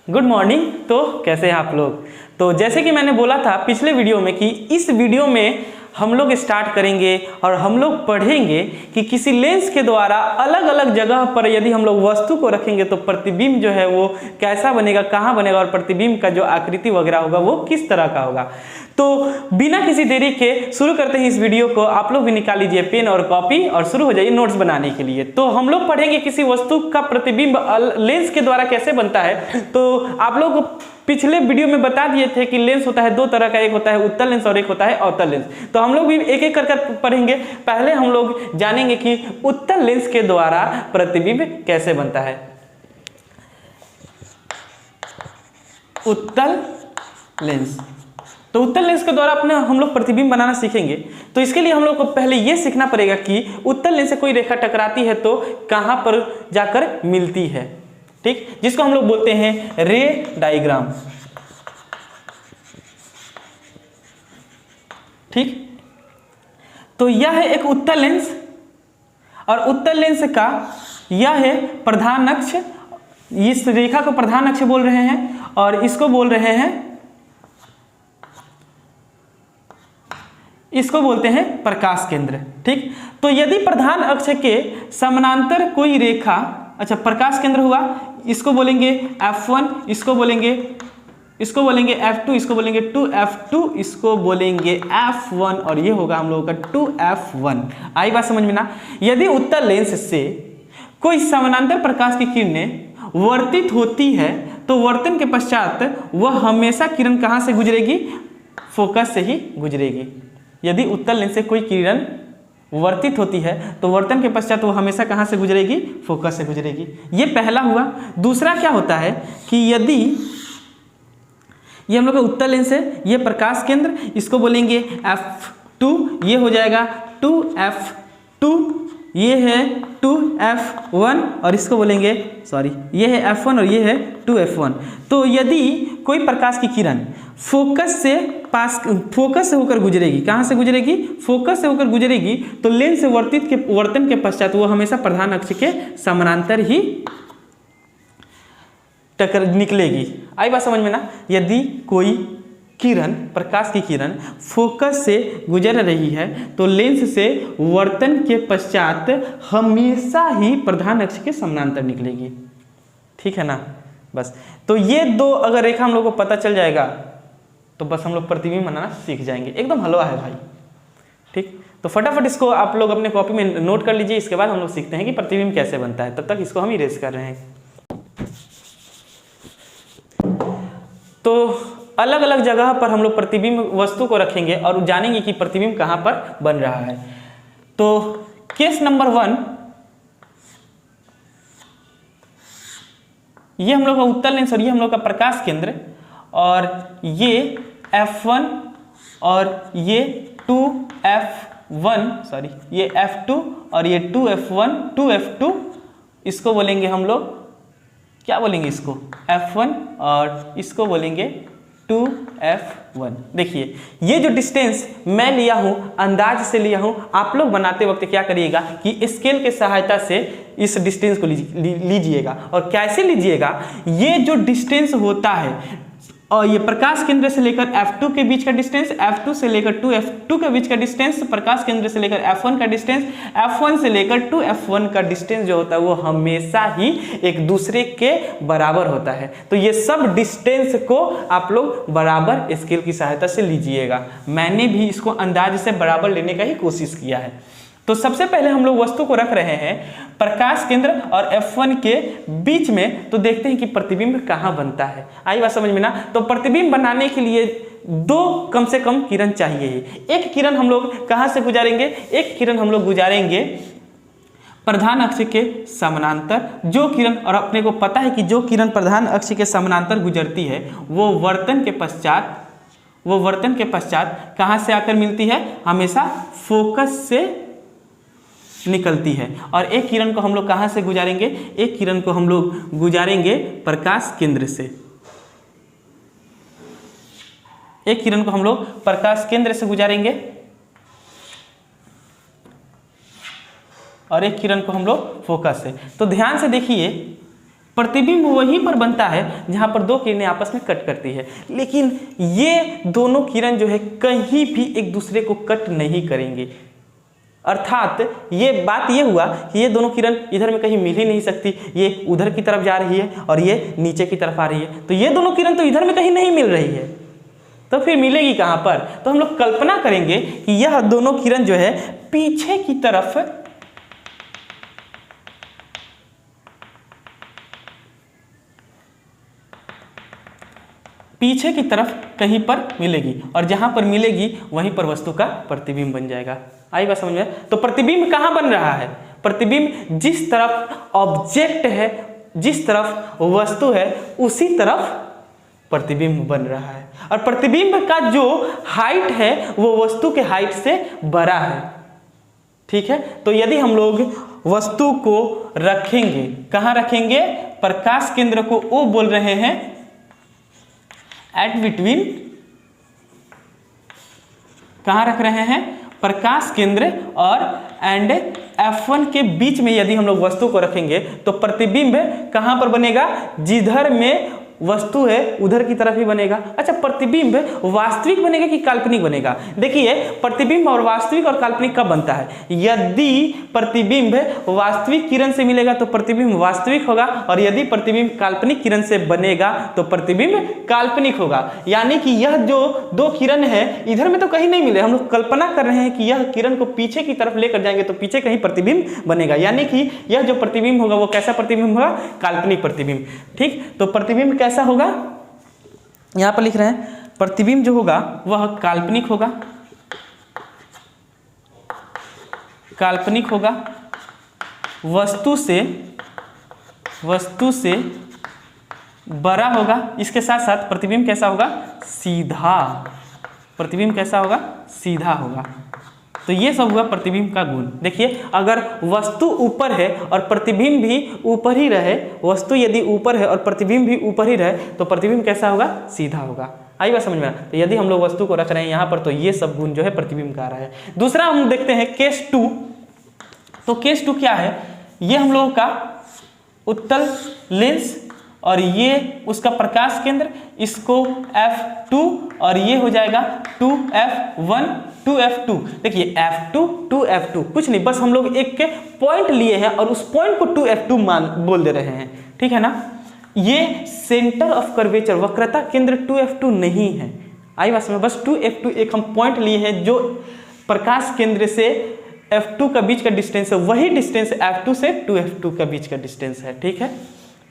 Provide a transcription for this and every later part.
Good morning. तो कैसे हैं आप लोग। तो जैसे कि मैंने बोला था पिछले वीडियो में कि इस वीडियो में हम लोग स्टार्ट करेंगे और हम लोग पढ़ेंगे कि किसी लेंस के द्वारा अलग अलग जगह पर यदि हम लोग वस्तु को रखेंगे तो प्रतिबिंब जो है वो कैसा बनेगा, कहाँ बनेगा और प्रतिबिंब का जो आकृति वगैरह होगा वो किस तरह का होगा। तो बिना किसी देरी के शुरू करते हैं इस वीडियो को। आप लोग भी निकाल लीजिए पेन और कॉपी और शुरू हो जाइए नोट्स बनाने के लिए। तो हम लोग पढ़ेंगे किसी वस्तु का प्रतिबिंब लेंस के द्वारा कैसे बनता है। तो आप लोग पिछले वीडियो में बता दिए थे कि लेंस होता है दो तरह का, एक होता है उत्तल लेंस और एक होता है अवतल लेंस। तो हम लोग भी एक एक कर पढ़ेंगे। पहले हम लोग जानेंगे कि उत्तल लेंस के द्वारा प्रतिबिंब कैसे बनता है। उत्तल लेंस, तो उत्तल लेंस के द्वारा अपने हम लोग प्रतिबिंब बनाना सीखेंगे। तो इसके लिए हम लोग को पहले यह सीखना पड़ेगा कि उत्तल लेंस से कोई रेखा टकराती है तो कहां पर जाकर मिलती है, ठीक, जिसको हम लोग बोलते हैं रे डायग्राम, ठीक। तो यह है एक उत्तल लेंस और उत्तल लेंस का यह है प्रधान अक्ष। इस रेखा को प्रधान अक्ष बोल रहे हैं और इसको बोल रहे हैं, इसको बोलते हैं प्रकाश केंद्र, ठीक। तो यदि प्रधान अक्ष के समानांतर कोई रेखा, अच्छा प्रकाश केंद्र हुआ, इसको बोलेंगे F1, इसको बोलेंगे F2, इसको बोलेंगे 2F2, इसको बोलेंगे F1 और ये होगा हम लोगों का 2F1। आई बात समझ में ना। यदि उत्तल लेंस से कोई समानांतर प्रकाश की किरणें वर्तित होती है तो वर्तन के पश्चात वह हमेशा किरण कहां से गुजरेगी, फोकस से ही गुजरेगी। यदि उत्तल लेंस से कोई किरण वर्तित होती है तो वर्तन के पश्चात वो हमेशा कहां से गुजरेगी, फोकस से गुजरेगी। ये पहला हुआ। दूसरा क्या होता है कि यदि ये हम लोग का उत्तल लेंस है, ये प्रकाश केंद्र, इसको बोलेंगे F2, ये हो जाएगा 2F2, ये है 2F1 और इसको बोलेंगे ये है F1 और ये है 2F1। तो यदि कोई प्रकाश की किरण फोकस से होकर गुजरेगी, कहां से गुजरेगी, फोकस से होकर गुजरेगी, तो लेंस से वर्तन के पश्चात वो हमेशा प्रधान अक्ष के समानांतर ही टक्कर निकलेगी। आई बात समझ में ना। यदि कोई किरण, प्रकाश की किरण फोकस से गुजर रही है तो लेंस से वर्तन के पश्चात हमेशा ही प्रधान अक्ष के समानांतर निकलेगी, ठीक है ना। बस तो ये दो अगर रेखा हम लोग को पता चल जाएगा तो बस हम लोग प्रतिबिंब बनाना सीख जाएंगे। एकदम हलवा है भाई, ठीक। तो फटाफट इसको आप लोग अपने कॉपी में नोट कर लीजिए। इसके बाद हम लोग सीखते हैं कि प्रतिबिंब कैसे बनता है। तब तक इसको हम इरेज कर रहे हैं। तो अलग अलग जगह पर हम लोग प्रतिबिंब वस्तु को रखेंगे और जानेंगे कि प्रतिबिंब कहां पर बन रहा है। तो केस नंबर 1, ये हम लोग का उत्तल लेंस और ये हम लोग का प्रकाश केंद्र और ये F1 और ये 2F1 ये F2 और ये 2F2, इसको बोलेंगे हम लोग, क्या बोलेंगे इसको, F1 और इसको बोलेंगे 2F1। देखिए ये जो डिस्टेंस मैं लिया हूं अंदाज से लिया हूं, आप लोग बनाते वक्त क्या करिएगा कि स्केल के सहायता से इस डिस्टेंस को लीजिएगा। और कैसे लीजिएगा, ये जो डिस्टेंस होता है और ये प्रकाश केंद्र से लेकर F2 के बीच का डिस्टेंस, F2 से लेकर 2F2 के बीच का डिस्टेंस, प्रकाश केंद्र से लेकर F1 का डिस्टेंस, F1 से लेकर 2F1 का डिस्टेंस जो होता है वो हमेशा ही एक दूसरे के बराबर होता है। तो ये सब डिस्टेंस को आप लोग बराबर स्केल की सहायता से लीजिएगा। मैंने भी इसको अंदाज से बराबर लेने का ही कोशिश किया है। तो सबसे पहले हम लोग वस्तु को रख रहे हैं प्रकाश केंद्र और F1 के बीच में। तो देखते हैं कि प्रतिबिंब कहां बनता है। आई बात समझ में ना। तो प्रतिबिंब बनाने के लिए दो कम से कम किरण चाहिए ही। एक किरण हम लोग कहां से गुजारेंगे, एक किरण हम लोग गुजारेंगे प्रधान अक्ष के समानांतर। जो किरण, और अपने को पता है कि जो किरण प्रधान अक्ष के समानांतर गुजरती है वो वर्तन के पश्चात कहां से आकर मिलती है, हमेशा फोकस से निकलती है। और एक किरण को हम लोग कहां से गुजारेंगे, एक किरण को हम लोग गुजारेंगे प्रकाश केंद्र से। एक किरण को हम लोग प्रकाश केंद्र से गुजारेंगे और एक किरण को हम लोग फोकस से। तो ध्यान से देखिए प्रतिबिंब वहीं पर बनता है जहां पर दो किरणें आपस में कट करती है, लेकिन ये दोनों किरण जो है कहीं भी एक दूसरे को कट नहीं करेंगे। अर्थात ये बात ये हुआ कि ये दोनों किरण इधर में कहीं मिल ही नहीं सकती, ये उधर की तरफ जा रही है और ये नीचे की तरफ आ रही है, तो ये दोनों किरण तो इधर में कहीं नहीं मिल रही है, तो फिर मिलेगी कहां पर? तो हम लोग कल्पना करेंगे कि यह दोनों किरण जो है पीछे की तरफ कहीं पर मिलेगी, और जहां पर मिलेगी वहीं पर वस्तु का प्रतिबिंब बन जाएगा। आई बात समझ में? तो प्रतिबिंब कहां बन रहा है? प्रतिबिंब जिस तरफ ऑब्जेक्ट है, जिस तरफ वस्तु है, उसी तरफ प्रतिबिंब बन रहा है, और प्रतिबिंब का जो हाइट है वो वस्तु के हाइट से बड़ा है। ठीक है, तो यदि हम लोग वस्तु को रखेंगे, कहां रखेंगे? प्रकाश केंद्र को वो बोल रहे हैं एट बिटवीन, कहां रख रहे हैं? प्रकाश केंद्र और एंड F1 के बीच में यदि हम लोग वस्तु को रखेंगे तो प्रतिबिंब कहां पर बनेगा? जिधर में वस्तु है उधर की तरफ ही बनेगा। अच्छा, प्रतिबिंब वास्तविक बनेगा कि काल्पनिक बनेगा? देखिए, प्रतिबिंब और वास्तविक और काल्पनिक कब बनता है? यदि प्रतिबिंब वास्तविक किरण से मिलेगा तो प्रतिबिंब वास्तविक होगा, और यदि प्रतिबिंब काल्पनिक किरण से बनेगा तो प्रतिबिंब काल्पनिक होगा। यानी कि यह जो दो किरण है इधर में तो कहीं नहीं मिले, हम लोग कल्पना कर रहे हैं कि यह किरण को पीछे की तरफ लेकर जाएंगे तो पीछे कहीं प्रतिबिंब बनेगा, यानी कि यह जो प्रतिबिंब होगा वो कैसा प्रतिबिंब होगा? काल्पनिक प्रतिबिंब। ठीक, तो प्रतिबिंब कैसा होगा? यहां पर लिख रहे हैं प्रतिबिंब जो होगा वह काल्पनिक होगा, काल्पनिक होगा, वस्तु से बड़ा होगा। इसके साथ साथ प्रतिबिंब कैसा होगा? सीधा। प्रतिबिंब कैसा होगा? सीधा होगा। तो ये सब हुआ प्रतिबिंब का गुण। देखिए, अगर वस्तु ऊपर है और प्रतिबिंब भी ऊपर ही रहे, वस्तु यदि ऊपर है और प्रतिबिंब भी ऊपर ही रहे तो प्रतिबिंब कैसा होगा? सीधा होगा। आई बात समझ में? तो यदि हम लोग वस्तु को रख रहे हैं यहाँ पर तो ये सब गुण जो है प्रतिबिंब का आ रहा है। दूसरा हम देखते हैं केस 2। तो केस 2 क्या है? ये हम लोगों का उत्तल लेंस और ये उसका प्रकाश केंद्र, इसको F2 और ये हो जाएगा 2F1 2F2। देखिए, F2 2F2 कुछ नहीं, बस हम लोग एक के पॉइंट लिए हैं और उस पॉइंट को 2F2 बोल दे रहे हैं। ठीक है ना? ये सेंटर ऑफ कर्वेचर, वक्रता केंद्र 2F2 नहीं है। आई बात में? बस 2F2 एक हम पॉइंट लिए हैं जो प्रकाश केंद्र से F2 का बीच का डिस्टेंस है, वही डिस्टेंस F2 से 2F2 का बीच का डिस्टेंस है। ठीक है,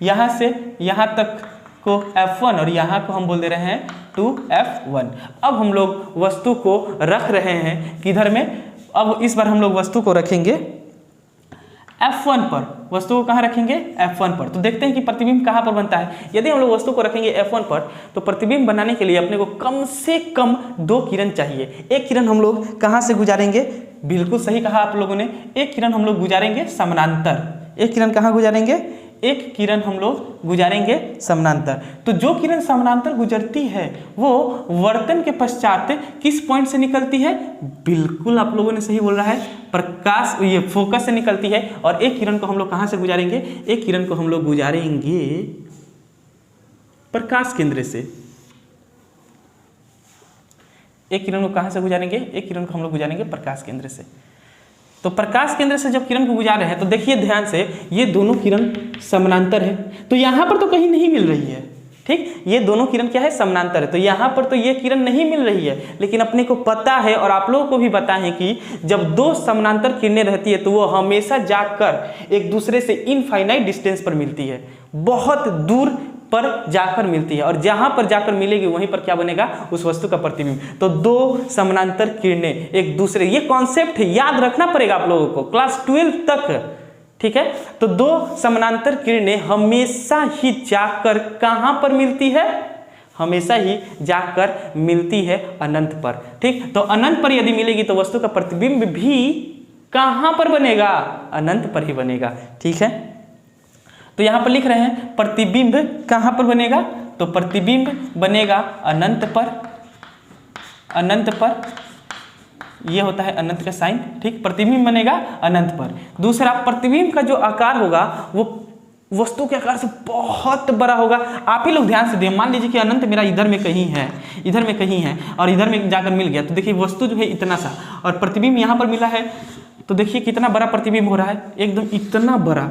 यहां से यहां तक को F1 और यहाँ को हम बोल दे रहे हैं 2F1। अब हम लोग वस्तु को रख रहे हैं किधर में? अब इस बार हम लोग वस्तु को रखेंगे F1 पर। वस्तु को कहाँ रखेंगे? F1 पर। तो देखते हैं कि प्रतिबिंब कहाँ पर बनता है। यदि हम लोग वस्तु को रखेंगे F1 पर तो प्रतिबिंब बनाने के लिए अपने को कम से कम 2 किरण चाहिए। एक किरण हम लोग कहाँ से गुजारेंगे? बिल्कुल सही कहा आप लोगों ने, एक किरण हम लोग गुजारेंगे समानांतर। एक किरण कहाँ गुजारेंगे? एक किरण हम लोग गुजारेंगे समानांतर। तो जो किरण समानांतर गुजरती है वो वर्तन के पश्चात किस पॉइंट से निकलती है? बिल्कुल आप लोगों ने सही बोल रहा है, प्रकाश ये फोकस से निकलती है। और एक किरण को हम लोग कहां से गुजारेंगे? एक किरण को हम लोग गुजारेंगे प्रकाश केंद्र से। एक किरण को कहां से गुजारेंगे? एक किरण को हम लोग गुजारेंगे प्रकाश केंद्र से। तो प्रकाश केंद्र से जब किरण को गुजार रहे हैं तो देखिए ध्यान से, ये दोनों किरण समानांतर है, तो यहां पर तो कहीं नहीं मिल रही है। ठीक, ये दोनों किरण क्या है? समानांतर है, तो यहां पर तो ये किरण नहीं मिल रही है। लेकिन अपने को पता है और आप लोगों को भी पता है कि जब दो समानांतर किरणें रहती है तो वो हमेशा जाकर एक दूसरे से इनफाइनाइट डिस्टेंस पर मिलती है, बहुत दूर पर जाकर मिलती है, और जहां पर जाकर मिलेगी वहीं पर क्या बनेगा? उस वस्तु का प्रतिबिंब। तो दो समानांतर किरणें एक दूसरे, ये कॉन्सेप्ट याद रखना पड़ेगा आप लोगों को क्लास 12 तक। ठीक है, तो दो समानांतर किरणें हमेशा ही जाकर कहां पर मिलती है? हमेशा ही जाकर मिलती है अनंत पर। ठीक, तो अनंत पर यदि मिलेगी तो वस्तु का प्रतिबिंब भी कहां पर बनेगा? अनंत पर ही बनेगा। ठीक है, तो यहां पर लिख रहे हैं प्रतिबिंब कहां पर बनेगा? तो प्रतिबिंब बनेगा अनंत पर। अनंत पर, यह होता है अनंत का साइन। ठीक, प्रतिबिंब बनेगा अनंत पर। दूसरा, प्रतिबिंब का जो आकार होगा वो वस्तु के आकार से बहुत बड़ा होगा। आप ही लोग ध्यान से दें, मान लीजिए कि अनंत मेरा इधर में कहीं है, इधर में कहीं है और इधर में जाकर मिल गया, तो देखिए वस्तु जो है इतना सा और प्रतिबिंब यहाँ पर मिला है, तो देखिए कितना बड़ा प्रतिबिंब हो रहा है, एकदम इतना बड़ा।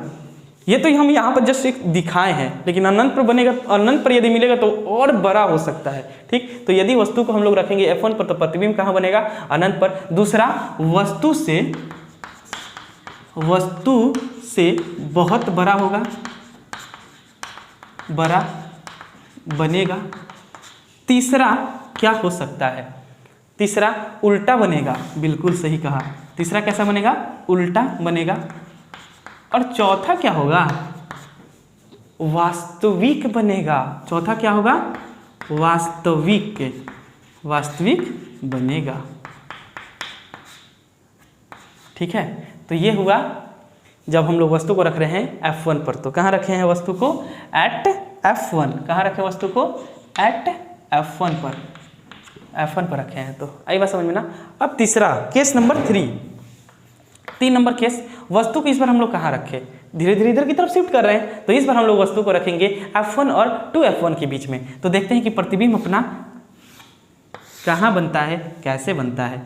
ये तो हम यहाँ पर जस्ट एक दिखाए हैं, लेकिन अनंत पर बनेगा, अनंत पर यदि मिलेगा तो और बड़ा हो सकता है। ठीक, तो यदि वस्तु को हम लोग रखेंगे F1 पर तो प्रतिबिंब कहाँ बनेगा, अनंत पर। दूसरा, वस्तु से बहुत बड़ा होगा, बड़ा बनेगा। तीसरा क्या हो सकता है, तीसरा उल्टा बनेगा, बिल्कुल सही कहा। तीसरा कैसा बनेगा, उल्टा बनेगा। और चौथा क्या होगा, वास्तविक बनेगा। चौथा क्या होगा, वास्तविक बनेगा। ठीक है, तो ये हुआ जब हम लोग वस्तु को रख रहे हैं F1 पर। तो कहाँ रखे हैं वस्तु को, एट F1। कहाँ रखे वस्तु को, एट F1 पर, F1 पर रखे हैं। तो आई बात समझ में ना। अब तीसरा केस नंबर 3 नंबर केस, वस्तु को इस बार हम लोग कहाँ रखे, धीरे धीरे इधर की तरफ शिफ्ट कर रहे हैं, तो इस बार हम लोग वस्तु को रखेंगे F1 और 2F1 के बीच में। तो देखते हैं कि प्रतिबिंब अपना कहाँ बनता है, कैसे बनता है।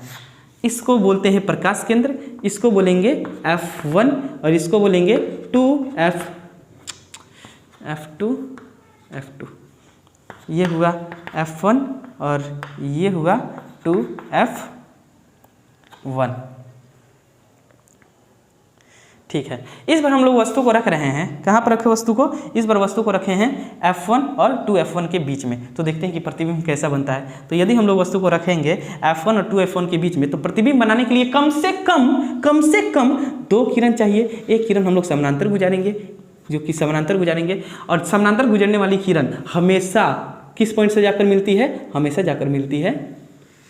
इसको बोलते हैं प्रकाश केंद्र, इसको बोलेंगे F1 और इसको बोलेंगे 2F2। ये हुआ F1 और ये हुआ 2F1। ठीक है, इस बार हम लोग वस्तु को रख रहे हैं, कहाँ पर रखे वस्तु को, इस बार वस्तु को रखे हैं F1 और 2F1 के बीच में। तो देखते हैं कि प्रतिबिंब कैसा बनता है। तो यदि हम लोग वस्तु को रखेंगे F1 और 2F1 के बीच में, तो प्रतिबिंब बनाने के लिए कम से कम 2 किरण चाहिए। एक किरण हम लोग समानांतर गुजारेंगे, जो कि समानांतर गुजारेंगे, और समानांतर गुजरने वाली किरण हमेशा किस पॉइंट से जाकर मिलती है, हमेशा जाकर मिलती है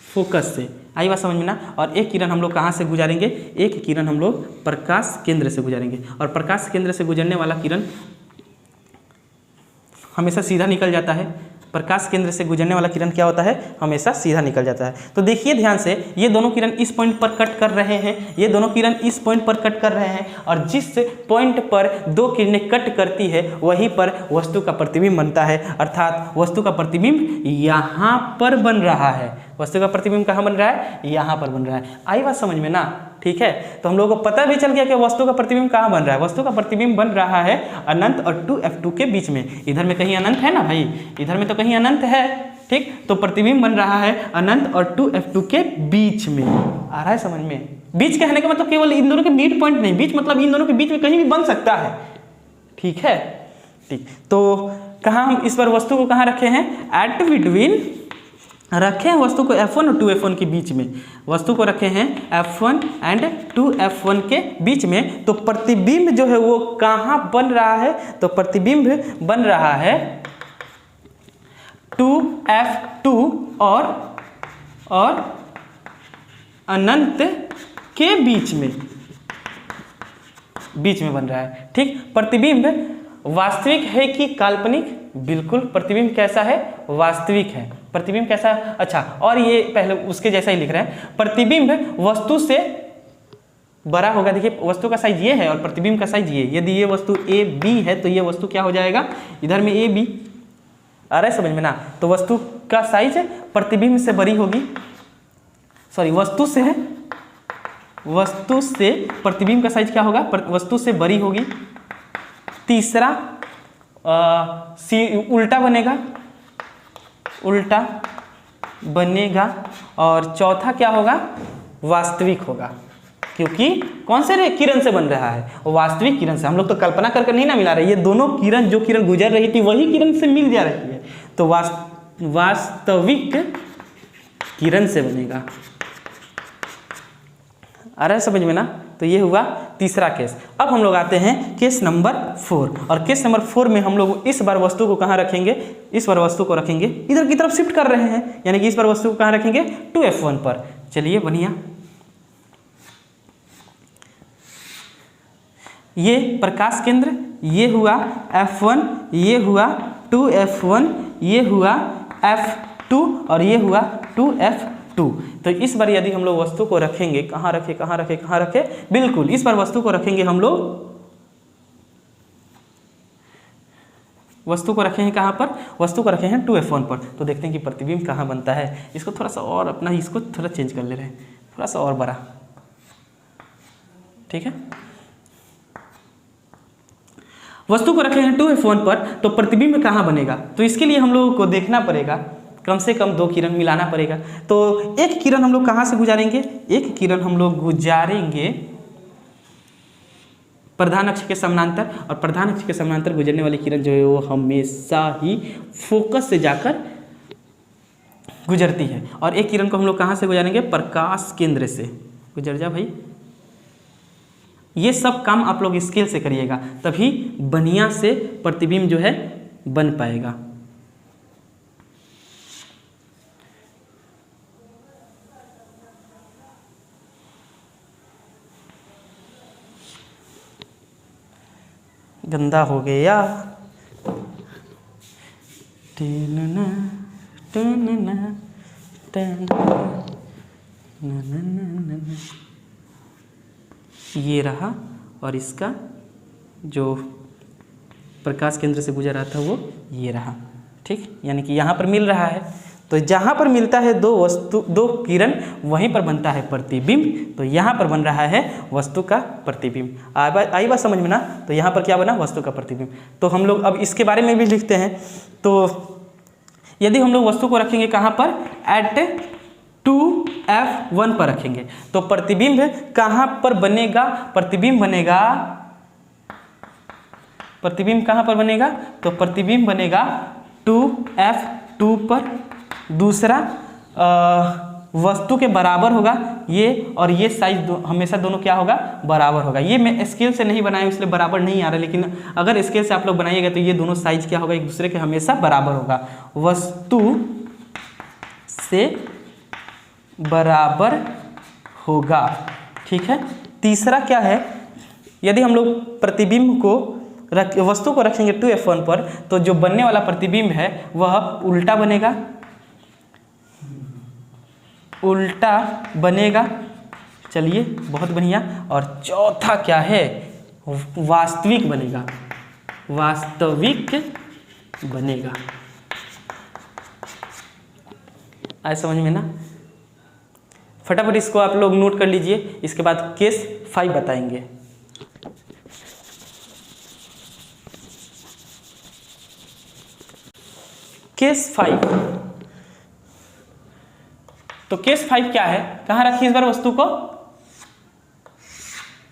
फोकस से। आई बात समझ में ना। और एक किरण हम लोग कहाँ से गुजारेंगे, एक किरण हम लोग प्रकाश केंद्र से गुजारेंगे, और प्रकाश केंद्र से गुजरने वाला किरण हमेशा सीधा निकल जाता है। प्रकाश केंद्र से गुजरने वाला किरण क्या होता है, हमेशा सीधा निकल जाता है। तो देखिए ध्यान से, ये दोनों किरण इस पॉइंट पर कट कर रहे हैं, ये दोनों किरण इस पॉइंट पर कट कर रहे हैं, और जिस पॉइंट पर 2 किरणें कट करती है वहीं पर वस्तु का प्रतिबिंब बनता है। अर्थात वस्तु का प्रतिबिंब यहाँ पर बन रहा है। वस्तु का प्रतिबिंब कहाँ बन रहा है, यहाँ पर बन रहा है। आई बात समझ में ना। ठीक है, तो हम लोगों को पता भी चल गया कि वस्तु का प्रतिबिंब कहाँ बन रहा है। वस्तु का प्रतिबिंब बन रहा है अनंत और 2F2 के बीच में। इधर में कहीं अनंत है ना भाई, इधर में तो कहीं अनंत है। ठीक, तो प्रतिबिंब बन रहा है अनंत और 2F2 के बीच में। आ रहा है समझ में। बीच कहने का मतलब केवल इन दोनों के मिड पॉइंट नहीं, बीच मतलब इन दोनों के बीच में कहीं भी बन सकता है। ठीक है, ठीक, तो कहाँ हम इस बार वस्तु को कहाँ रखे हैं, एट बिटवीन रखे हैं वस्तु को F1 और 2F1 के बीच में। वस्तु को रखे हैं F1 एंड 2F1 के बीच में। तो प्रतिबिंब जो है वो कहाँ बन रहा है, तो प्रतिबिंब बन रहा है 2F2 और अनंत के बीच में बन रहा है। ठीक, प्रतिबिंब वास्तविक है कि काल्पनिक, बिल्कुल प्रतिबिंब कैसा है, वास्तविक है। प्रतिबिंब कैसा है, अच्छा, और ये पहले उसके जैसा ही लिख रहे हैं। प्रतिबिंब वस्तु से बड़ा होगा। देखिए वस्तु का साइज ये है और प्रतिबिंब का साइज ये। यदि ये वस्तु AB है तो ये वस्तु क्या हो जाएगा, इधर में AB। आ रहा है समझ में ना। तो वस्तु का साइज प्रतिबिंब से बड़ी होगी, सॉरी वस्तु से प्रतिबिंब का साइज क्या होगा, वस्तु से बड़ी होगी। तीसरा उल्टा बनेगा, और चौथा क्या होगा, वास्तविक होगा। क्योंकि कौन से किरण से बन रहा है, वास्तविक किरण से। हम लोग तो कल्पना करके नहीं ना मिला रहे, ये दोनों किरण, जो किरण गुजर रही थी वही किरण से मिल जा रही है, तो वास्तविक किरण से बनेगा। आ रहा है समझ में ना। तो ये हुआ तीसरा केस। अब हम लोग आते हैं केस नंबर 4, और केस नंबर 4 में हम लोग इस बार वस्तु को कहाँ रखेंगे, इस बार वस्तु को रखेंगे इधर की तरफ शिफ्ट कर रहे हैं, यानी कि इस बार वस्तु को कहाँ रखेंगे, 2F1 पर। चलिए बढ़िया, ये प्रकाश केंद्र, ये हुआ F1, ये हुआ 2F1, ये हुआ F2 और ये हुआ 2F2। तो इस बार यदि हम लोग वस्तु को रखेंगे, कहाँ रखे, बिल्कुल इस बार वस्तु को रखेंगे हम लोग वस्तु को रखे हैं कहाँ पर, वस्तु को रखे हैं 2F1 पर। तो देखते हैं कि प्रतिबिंब कहाँ बनता है। इसको थोड़ा सा और अपना इसको थोड़ा चेंज कर ले रहे हैं, थोड़ा सा और बड़ा, ठीक है। वस्तु को रखे हैं 2F1 पर, तो प्रतिबिंब कहाँ बनेगा, तो इसके लिए हम लोगों को देखना पड़ेगा, कम से कम 2 किरण मिलाना पड़ेगा। तो एक किरण हम लोग कहाँ से गुजारेंगे, एक किरण हम लोग गुजारेंगे प्रधान अक्ष के समानांतर, और प्रधान अक्ष के समानांतर गुजरने वाली किरण जो है वो हमेशा ही फोकस से जाकर गुजरती है। और एक किरण को हम लोग कहाँ से गुजारेंगे, प्रकाश केंद्र से। गुजर जा भाई। ये सब काम आप लोग स्केल से करिएगा, तभी बढ़िया से प्रतिबिंब जो है बन पाएगा। गंदा हो गया। ये रहा, और इसका जो प्रकाश केंद्र से गुजर रहा था वो ये रहा, ठीक। यानी कि यहाँ पर मिल रहा है, तो जहाँ पर मिलता है दो किरण वहीं पर बनता है प्रतिबिंब। तो यहाँ पर बन रहा है वस्तु का प्रतिबिंब। आई बात समझ में ना। तो यहाँ पर क्या बना, वस्तु का प्रतिबिंब। तो हम लोग अब इसके बारे में भी लिखते हैं। तो यदि हम लोग वस्तु को रखेंगे कहाँ पर, एट 2F1 पर रखेंगे, तो प्रतिबिंब कहाँ पर बनेगा, प्रतिबिंब बनेगा, प्रतिबिंब कहाँ पर बनेगा, तो प्रतिबिंब बनेगा 2F2 पर। दूसरा वस्तु के बराबर होगा ये, और ये साइज हमेशा दोनों क्या होगा, बराबर होगा। ये मैं स्केल से नहीं बनाया इसलिए बराबर नहीं आ रहा, लेकिन अगर स्केल से आप लोग बनाइएगा तो ये दोनों साइज क्या होगा, एक दूसरे के हमेशा बराबर होगा, वस्तु से बराबर होगा, ठीक है। तीसरा क्या है, यदि हम लोग प्रतिबिंब को वस्तु को रखेंगे 2F1 पर, तो जो बनने वाला प्रतिबिंब है वह उल्टा बनेगा, उल्टा बनेगा। चलिए बहुत बढ़िया। और चौथा क्या है, वास्तविक बनेगा, वास्तविक बनेगा। आए समझ में ना। फटाफट इसको आप लोग नोट कर लीजिए, इसके बाद केस 5 बताएंगे। केस 5, तो केस 5 क्या है, कहाँ रखी इस बार वस्तु को,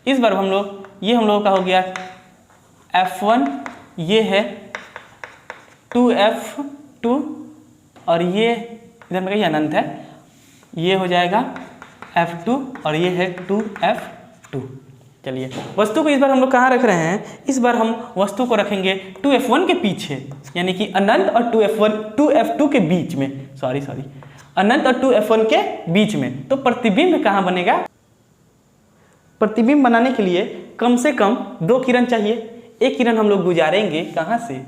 इस बार हम लोग, ये हम लोगों का हो गया F1, ये है 2F2, और ये इधर में कहीं अनंत है, ये हो जाएगा F2, और ये है 2F2। चलिए वस्तु को इस बार हम लोग कहाँ रख रहे हैं, इस बार हम वस्तु को रखेंगे 2F1 के पीछे, यानी कि अनंत और 2F2 के बीच में, सॉरी अनंत और 2F1 के बीच में। तो प्रतिबिंब कहाँ बनेगा, प्रतिबिंब बनाने के लिए कम से कम 2 किरण चाहिए। एक किरण हम लोग गुजारेंगे कहाँ से,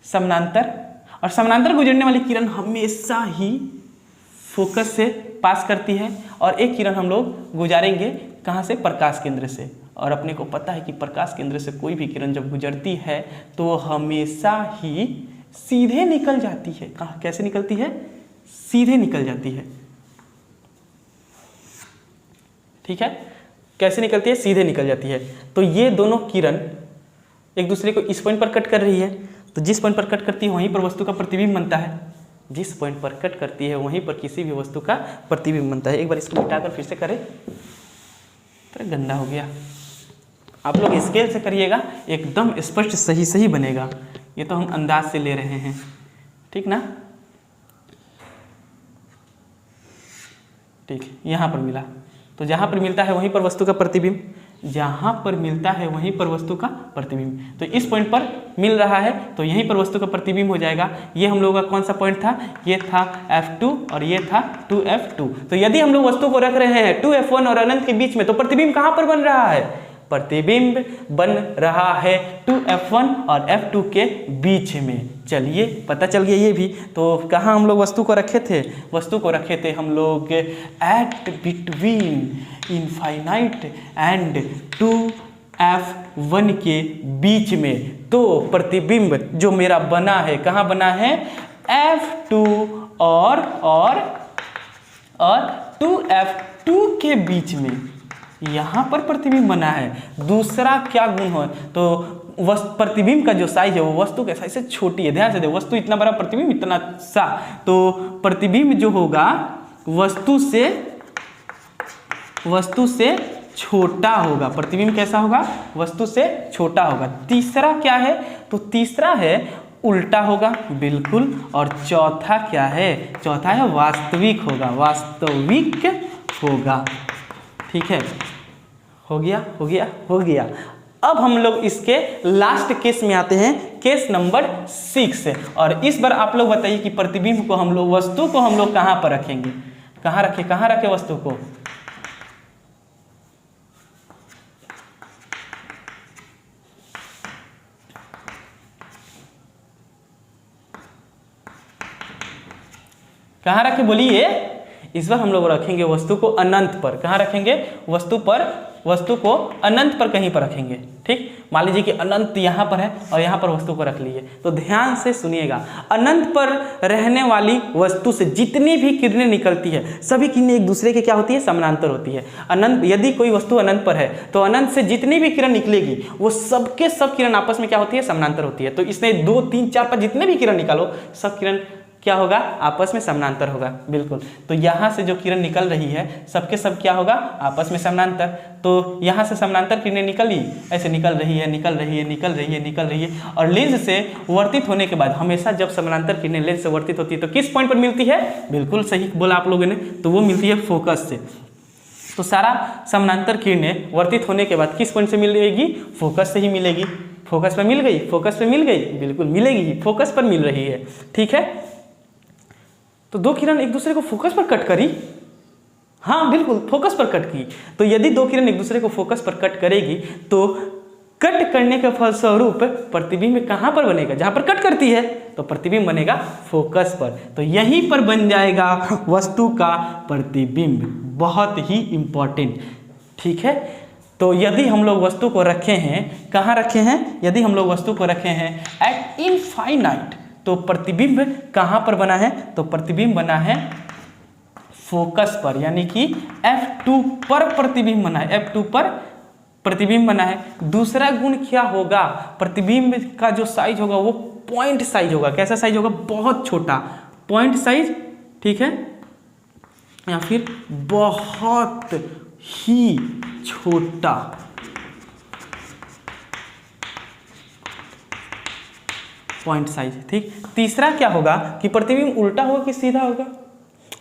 समानांतर, और समानांतर गुजरने वाली किरण हमेशा ही फोकस से पास करती है, और एक किरण हम लोग गुजारेंगे कहाँ से, प्रकाश केंद्र से। और अपने को पता है कि प्रकाश केंद्र से कोई भी किरण जब गुजरती है तो वो हमेशा ही सीधे निकल जाती है। कहाँ, कैसे निकलती है, सीधे निकल जाती है, ठीक है। कैसे निकलती है, सीधे निकल जाती है। तो ये दोनों किरण एक दूसरे को इस पॉइंट पर कट कर रही है, तो जिस पॉइंट पर कट करती है वहीं पर वस्तु का प्रतिबिंब बनता है, जिस पॉइंट पर कट करती है वहीं पर किसी भी वस्तु का प्रतिबिंब बनता है। एक बार इसको मिटाकर फिर से करें, तो गंदा हो गया। आप लोग स्केल से करिएगा, एकदम स्पष्ट सही बनेगा। ये तो हम अंदाज से ले रहे हैं, ठीक ना। ठीक, यहाँ पर मिला, तो जहाँ पर मिलता है वहीं पर वस्तु का प्रतिबिंब, जहाँ पर मिलता है वहीं पर वस्तु का प्रतिबिंब। तो इस पॉइंट पर मिल रहा है तो यहीं पर वस्तु का प्रतिबिंब हो जाएगा। ये हम लोगों का कौन सा पॉइंट था, ये था F2 और ये था 2F2। तो यदि हम लोग वस्तु को रख रहे हैं 2F1 और अनंत के बीच में, तो प्रतिबिंब कहाँ पर बन रहा है, प्रतिबिंब बन रहा है 2F1 और F2 के बीच में। चलिए पता चल गया ये भी। तो कहाँ हम लोग वस्तु को रखे थे, वस्तु को रखे थे हम लोग eight between infinite and 2F1 के बीच में। तो प्रतिबिंब जो मेरा बना है कहाँ बना है, F2 और 2F2 के बीच में, यहाँ पर प्रतिबिंब बना है। दूसरा क्या गुण हो, तो प्रतिबिंब का जो साइज है वो वस्तु के साइज से छोटी है। ध्यान से देखो, वस्तु इतना बड़ा, प्रतिबिंब इतना सा, तो प्रतिबिंब जो होगा वस्तु से छोटा होगा। प्रतिबिंब कैसा होगा, वस्तु से छोटा होगा। तीसरा क्या है, तो तीसरा है उल्टा होगा, बिल्कुल। और चौथा क्या है, चौथा है वास्तविक होगा, वास्तविक होगा। ठीक है, हो गया। अब हम लोग इसके लास्ट केस में आते हैं, केस नंबर 6। और इस बार आप लोग बताइए कि प्रतिबिंब को हम लोग, वस्तु को हम लोग कहाँ पर रखेंगे, कहाँ रखे वस्तु को। कहाँ रखे बोलिए। इस बार हम लोग रखेंगे वस्तु को अनंत पर। कहाँ रखेंगे, वस्तु को अनंत पर कहीं पर रखेंगे। ठीक, मान लीजिए कि अनंत यहाँ पर है और यहाँ पर वस्तु को रख लिए, तो ध्यान से सुनिएगा। अनंत पर रहने वाली वस्तु से जितनी भी किरणें निकलती है, सभी किरणें एक दूसरे के क्या होती है, समानांतर होती है। अनंत, यदि कोई वस्तु अनंत पर है तो अनंत से जितनी भी किरण निकलेगी वो सबके सब किरण आपस में क्या होती है, समानांतर होती है। तो इसमें 2, 3, 4, 5 जितने भी किरण निकालो, सब किरण क्या होगा, आपस में समानांतर होगा। बिल्कुल, तो यहाँ से जो किरण निकल रही है सबके सब क्या होगा, आपस में समानांतर। तो यहाँ से समानांतर किरणें निकली, ऐसे निकल रही है और लेंस से वर्तित होने के बाद, हमेशा जब समानांतर किरणें लेंस से वर्तित होती है तो किस पॉइंट पर मिलती है, बिल्कुल सही बोला आप लोगों ने, तो वो मिलती है फोकस से। तो सारा समानांतर किरणें वर्तित होने के बाद किस पॉइंट से मिलेगी, फोकस से ही मिलेगी। फोकस पर मिल गई, बिल्कुल मिलेगी ही, फोकस पर मिल रही है। ठीक है, तो दो किरण एक दूसरे को फोकस पर कट करी, हाँ बिल्कुल फोकस पर कट की। तो यदि दो किरण एक दूसरे को फोकस पर कट करेगी तो कट करने के फलस्वरूप प्रतिबिंब कहाँ पर बनेगा, जहाँ पर कट करती है, तो प्रतिबिंब बनेगा फोकस पर। तो यहीं पर बन जाएगा वस्तु का प्रतिबिंब। बहुत ही इंपॉर्टेंट। ठीक है, तो यदि हम लोग वस्तु को रखे हैं, कहाँ रखे हैं, यदि हम लोग वस्तु को रखे हैं एट इनफाइनाइट, तो प्रतिबिंब कहाँ पर बना है, तो प्रतिबिंब बना है फोकस पर, यानी कि F2 पर प्रतिबिंब बना है, F2 पर प्रतिबिंब बना है। दूसरा गुण क्या होगा, प्रतिबिंब का जो साइज होगा वो पॉइंट साइज होगा। कैसा साइज होगा, बहुत छोटा पॉइंट साइज। ठीक है, या फिर बहुत ही छोटा पॉइंट साइज। ठीक, तीसरा क्या होगा कि प्रतिबिंब उल्टा होगा कि सीधा होगा।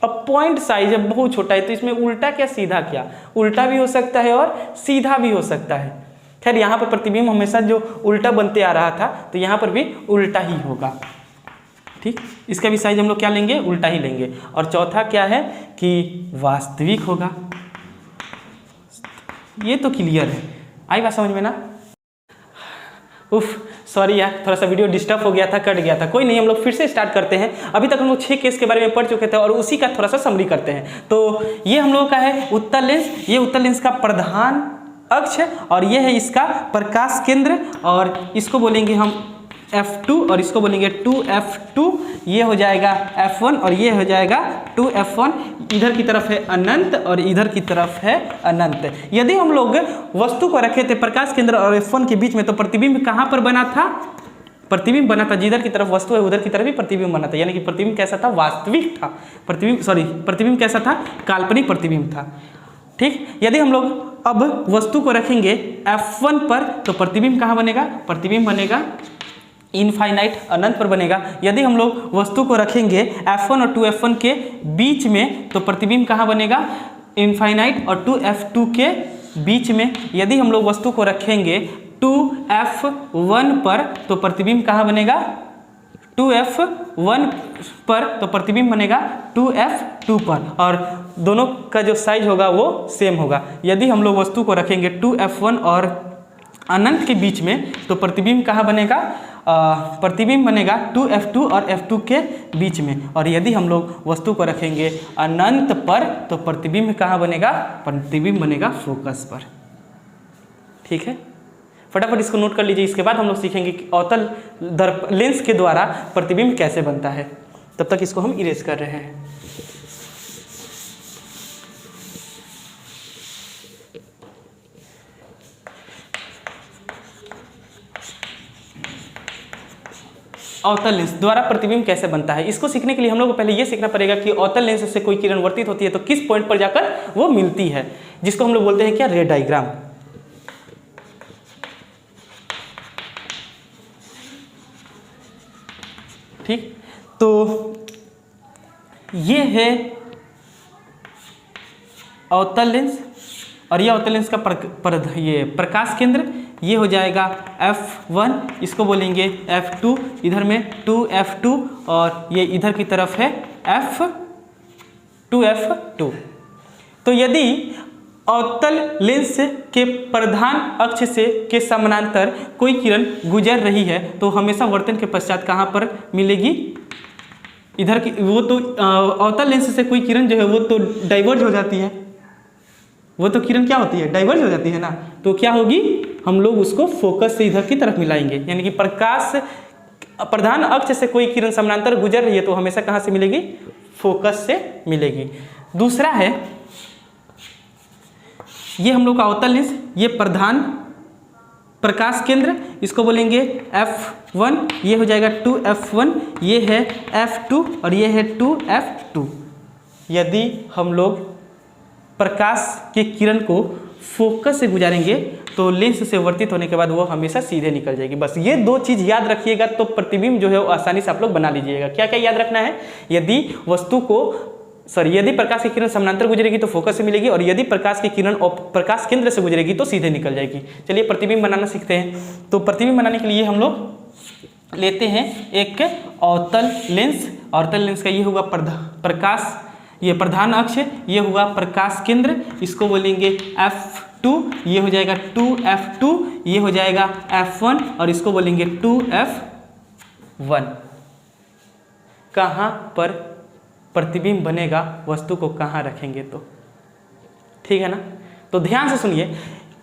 अब पॉइंट साइज है बहुत छोटा है, तो इसमें उल्टा क्या सीधा क्या, उल्टा भी हो सकता है और सीधा भी हो सकता है। खैर यहाँ पर प्रतिबिंब हमेशा जो उल्टा बनते आ रहा था, तो यहाँ पर भी उल्टा ही होगा। ठीक, इसका भी साइज हम लोग क्या लेंगे, उल्टा ही लेंगे। और चौथा क्या है कि वास्तविक होगा। ये तो क्लियर है, आई बात समझ में ना। उफ, सॉरी यार, थोड़ा सा वीडियो डिस्टर्ब हो गया था, कट गया था। कोई नहीं, हम लोग फिर से स्टार्ट करते हैं। अभी तक हम लोग 6 केस के बारे में पढ़ चुके थे और उसी का थोड़ा सा समरी करते हैं। तो ये हम लोगों का है उत्तल लेंस। ये उत्तल लेंस का प्रधान अक्ष है और ये है इसका प्रकाश केंद्र, और इसको बोलेंगे हम F2 और इसको बोलेंगे 2F2। ये हो जाएगा F1 और ये हो जाएगा 2F1। इधर की तरफ है अनंत और इधर की तरफ है अनंत। यदि हम लोग वस्तु को रखे थे प्रकाश केंद्र और F1 के बीच में, तो प्रतिबिंब कहाँ पर बना था, प्रतिबिंब बना था जिधर की तरफ वस्तु है उधर की तरफ ही प्रतिबिंब बना था। यानी कि प्रतिबिंब कैसा था, वास्तविक था। प्रतिबिंब कैसा था, काल्पनिक प्रतिबिंब था। ठीक, यदि हम लोग अब वस्तु को रखेंगे F1 पर, तो प्रतिबिंब कहाँ बनेगा, प्रतिबिंब बनेगा इनफाइनाइट, अनंत पर बनेगा। यदि हम लोग वस्तु को रखेंगे F1 और 2F1 के बीच में, तो प्रतिबिंब कहाँ बनेगा, इनफाइनाइट और 2F2 के बीच में। यदि हम लोग वस्तु को रखेंगे 2F1 पर, तो प्रतिबिंब कहाँ बनेगा, 2F1 पर, तो प्रतिबिंब बनेगा 2F2 पर, और दोनों का जो साइज होगा वो सेम होगा। यदि हम लोग वस्तु को रखेंगे 2F1 और अनंत के बीच में, तो प्रतिबिंब कहाँ बनेगा, प्रतिबिंब बनेगा 2F2 और F2 के बीच में। और यदि हम लोग वस्तु को रखेंगे अनंत पर, तो प्रतिबिंब कहाँ बनेगा, प्रतिबिंब बनेगा फोकस पर। ठीक है, फटाफट इसको नोट कर लीजिए। इसके बाद हम लोग सीखेंगे कि अवतल लेंस के द्वारा प्रतिबिंब कैसे बनता है। तब तक इसको हम इरेज कर रहे हैं। अवतल लेंस द्वारा प्रतिबिंब कैसे बनता है, इसको सीखने के लिए हम लोग को पहले ये सीखना पड़ेगा कि अवतल लेंस से कोई किरण वर्तित होती है तो किस पॉइंट पर जाकर वो मिलती है, जिसको हम लोग बोलते हैं क्या, रे डायग्राम। ठीक, तो ये है अवतल लेंस और ये अवतल लेंस का ये प्रकाश केंद्र, ये हो जाएगा F1, इसको बोलेंगे F2, इधर में 2F2 और ये इधर की तरफ है F2F2। तो यदि अवतल लेंस के प्रधान अक्ष से के समानांतर कोई किरण गुजर रही है तो हमेशा वर्तन के पश्चात कहाँ पर मिलेगी, इधर की। वो तो अवतल लेंस से कोई किरण जो है वो तो डाइवर्ज हो जाती है, वो तो किरण क्या होती है, डाइवर्ज हो जाती है ना। तो क्या होगी, हम लोग उसको फोकस से इधर की तरफ मिलाएंगे, यानी कि प्रकाश प्रधान अक्ष से कोई किरण समानांतर गुजर रही है तो हमेशा कहाँ से मिलेगी, फोकस से मिलेगी। दूसरा है ये हम लोग का अवतल लेंस, ये प्रधान प्रकाश केंद्र, इसको बोलेंगे F1, ये हो जाएगा 2F1, ये है F2 और ये है 2F2। यदि हम लोग प्रकाश के किरण को फोकस से गुजारेंगे तो लेंस से वर्तित होने के बाद वो हमेशा सीधे निकल जाएगी। बस ये दो चीज़ याद रखिएगा तो प्रतिबिंब जो है वो आसानी से आप लोग बना लीजिएगा। क्या क्या याद रखना है, यदि प्रकाश की किरण समानांतर गुजरेगी तो फोकस से मिलेगी और यदि प्रकाश की किरण प्रकाश केंद्र से गुजरेगी तो सीधे निकल जाएगी। चलिए प्रतिबिंब बनाना सीखते हैं। तो प्रतिबिंब बनाने के लिए हम लोग लेते हैं एक अवतल लेंस। अवतल लेंस का ये होगा प्रकाश, ये प्रधान अक्ष, ये हुआ प्रकाश केंद्र, इसको बोलेंगे F2, ये हो जाएगा 2F2, ये हो जाएगा F1 और इसको बोलेंगे 2F1। कहाँ पर प्रतिबिंब बनेगा, वस्तु को कहाँ रखेंगे, तो ठीक है ना। तो ध्यान से सुनिए,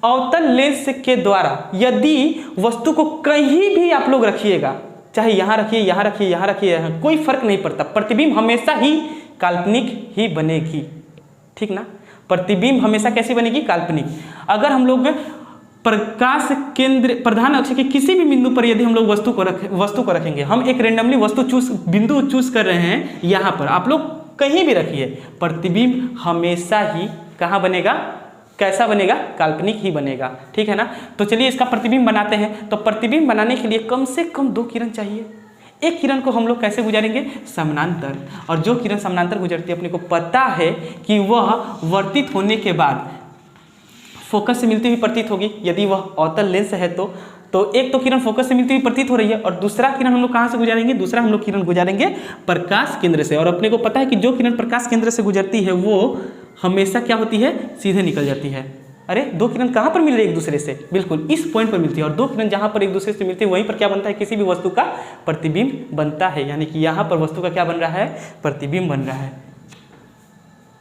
अवतल लेंस के द्वारा यदि वस्तु को कहीं भी आप लोग रखिएगा, चाहे यहाँ रखिए, यहाँ रखिए, यहाँ रखिए, कोई फर्क नहीं पड़ता, प्रतिबिंब हमेशा ही काल्पनिक ही बनेगी। ठीक ना, प्रतिबिंब हमेशा कैसी बनेगी, काल्पनिक। अगर हम लोग प्रकाश केंद्र प्रधान अक्ष के किसी भी बिंदु पर यदि हम लोग वस्तु को रखेंगे, हम एक रेंडमली बिंदु चूज कर रहे हैं, यहाँ पर आप लोग कहीं भी रखिए, प्रतिबिंब हमेशा ही कहाँ बनेगा, कैसा बनेगा, काल्पनिक ही बनेगा। ठीक है ना। तो चलिए इसका प्रतिबिंब बनाते हैं। तो प्रतिबिंब बनाने के लिए कम से कम 2 किरण चाहिए। एक किरण को हम लोग कैसे गुजारेंगे, समानांतर, और जो किरण समानांतर गुजरती है अपने को पता है कि वह वर्तित होने के बाद फोकस से मिलती हुई प्रतीत होगी। यदि वह अवतल लेंस है तो एक तो किरण फोकस से मिलती हुई प्रतीत हो रही है और दूसरा किरण हम लोग कहाँ से गुजारेंगे, दूसरा हम लोग किरण गुजारेंगे प्रकाश केंद्र से। और अपने को पता है कि जो किरण प्रकाश केंद्र से गुजरती है वो हमेशा क्या होती है, सीधे निकल जाती है। अरे 2 किरण कहाँ पर मिल रही है एक दूसरे से, बिल्कुल इस पॉइंट पर मिलती है। और 2 किरण जहाँ पर एक दूसरे से मिलती है वहीं पर क्या बनता है, किसी भी वस्तु का प्रतिबिंब बनता है। यानी कि यहाँ पर वस्तु का क्या बन रहा है, प्रतिबिंब बन रहा है।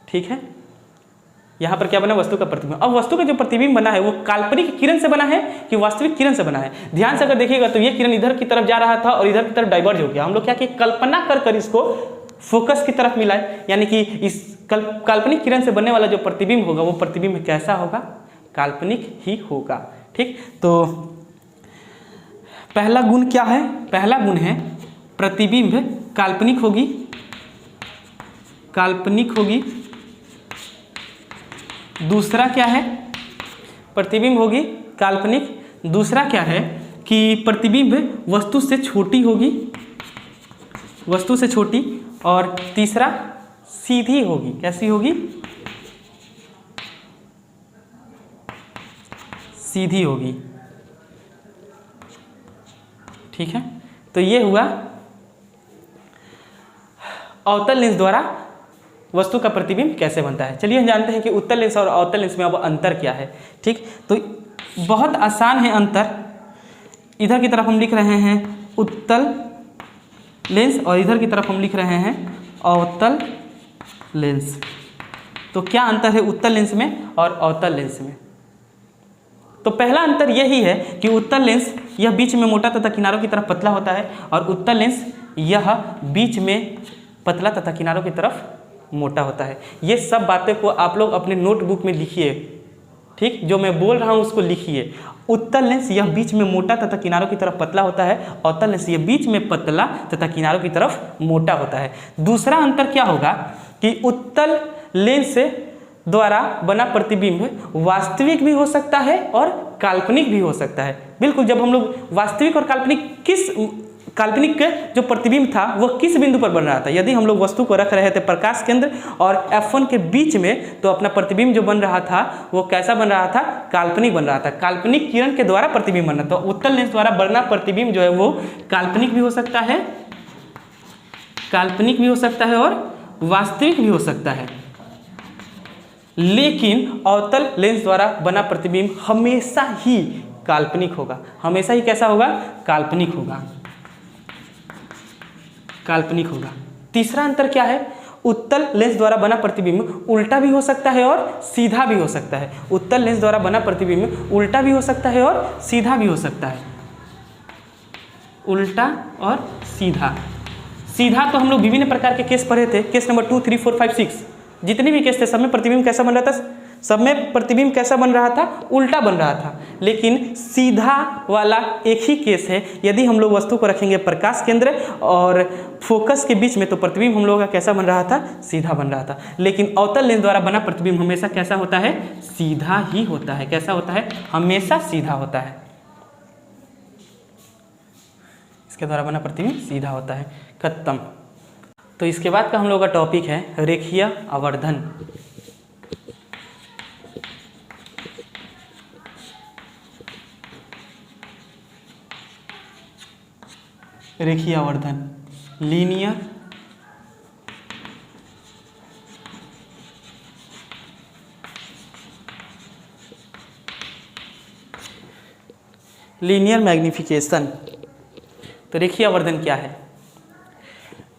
ठीक है, यहाँ पर क्या बना, वस्तु का प्रतिबिंब। अब वस्तु का जो प्रतिबिंब बना है वो काल्पनिक किरण से बना है कि वास्तविक किरण से बना है। ध्यान से अगर देखिएगा तो ये किरण इधर की तरफ जा रहा था और इधर की तरफ डाइवर्ज हो गया। हम लोग क्या किए, कल्पना कर इसको फोकस की तरफ मिलाए, यानी कि इस काल्पनिक किरण से बनने वाला जो प्रतिबिंब होगा वो प्रतिबिंब कैसा होगा, काल्पनिक ही होगा। ठीक, तो पहला गुण क्या है, पहला गुण है प्रतिबिंब काल्पनिक होगी, काल्पनिक होगी। दूसरा क्या है, प्रतिबिंब होगी काल्पनिक। दूसरा क्या है कि प्रतिबिंब वस्तु से छोटी होगी, वस्तु से छोटी। और तीसरा सीधी होगी, कैसी होगी, सीधी होगी। ठीक है, तो ये हुआ अवतल लेंस द्वारा वस्तु का प्रतिबिंब कैसे बनता है। चलिए हम जानते हैं कि उत्तल लेंस और अवतल लेंस में अब अंतर क्या है। ठीक, तो बहुत आसान है अंतर। इधर की तरफ हम लिख रहे हैं उत्तल लेंस और इधर की तरफ हम लिख रहे हैं अवतल लेंस। तो क्या अंतर है उत्तल लेंस में और अवतल लेंस में? तो पहला अंतर यही है कि उत्तल लेंस यह बीच में मोटा तथा किनारों की तरफ पतला होता है और उत्तल लेंस यह बीच में पतला तथा किनारों की तरफ मोटा होता है। ये सब बातें को आप लोग अपने नोटबुक में लिखिए, ठीक, जो मैं बोल रहा हूँ उसको लिखिए। उत्तल लेंस यह बीच में मोटा तथा किनारों की तरफ पतला होता है, अवतल लेंस यह बीच में पतला तथा किनारों की तरफ मोटा होता है। दूसरा अंतर क्या होगा कि उत्तल लेंस द्वारा बना प्रतिबिंब वास्तविक भी हो सकता है और काल्पनिक भी हो सकता है। बिल्कुल, जब हम लोग वास्तविक और काल्पनिक जो प्रतिबिंब था वह किस बिंदु पर बन रहा था, यदि हम लोग वस्तु को रख रहे थे प्रकाश केंद्र और F1 के बीच में, तो अपना प्रतिबिंब जो बन रहा था वो कैसा बन रहा था, काल्पनिक बन रहा था, काल्पनिक किरण के द्वारा प्रतिबिंब बन रहा था। तो उत्तल लेंस द्वारा बना प्रतिबिंब जो है वो काल्पनिक भी हो सकता है, काल्पनिक भी हो सकता है और वास्तविक भी हो सकता है। लेकिन अवतल लेंस द्वारा बना प्रतिबिंब हमेशा ही काल्पनिक होगा, हमेशा ही कैसा होगा, काल्पनिक होगा, काल्पनिक होगा। तीसरा अंतर क्या है, उत्तल लेंस द्वारा बना प्रतिबिंब उल्टा भी हो सकता है और सीधा भी हो सकता है। उत्तल लेंस द्वारा बना प्रतिबिंब उल्टा भी हो सकता है और सीधा भी हो सकता है, उल्टा और सीधा। सीधा तो हम लोग विभिन्न प्रकार के केस पढ़े थे, केस नंबर 2, 3, 4, 5, 6 जितने भी केस थे सब में प्रतिबिंब कैसा बन रहा था, सब में प्रतिबिंब कैसा बन रहा था, उल्टा बन रहा था। लेकिन सीधा वाला एक ही केस है, यदि हम लोग वस्तु को रखेंगे प्रकाश केंद्र और फोकस के बीच में तो प्रतिबिंब हम लोगों का कैसा बन रहा था, सीधा बन रहा था। लेकिन अवतल लेंस द्वारा बना प्रतिबिंब हमेशा कैसा होता है, सीधा ही होता है। कैसा होता है, हमेशा सीधा होता है। इसके द्वारा बना प्रतिबिंब सीधा होता है। खत्म। तो इसके बाद का हम लोग का टॉपिक है रेखीय आवर्धन। रेखीय आवर्धन, लीनियर मैग्निफिकेशन। तो रेखीय आवर्धन क्या है,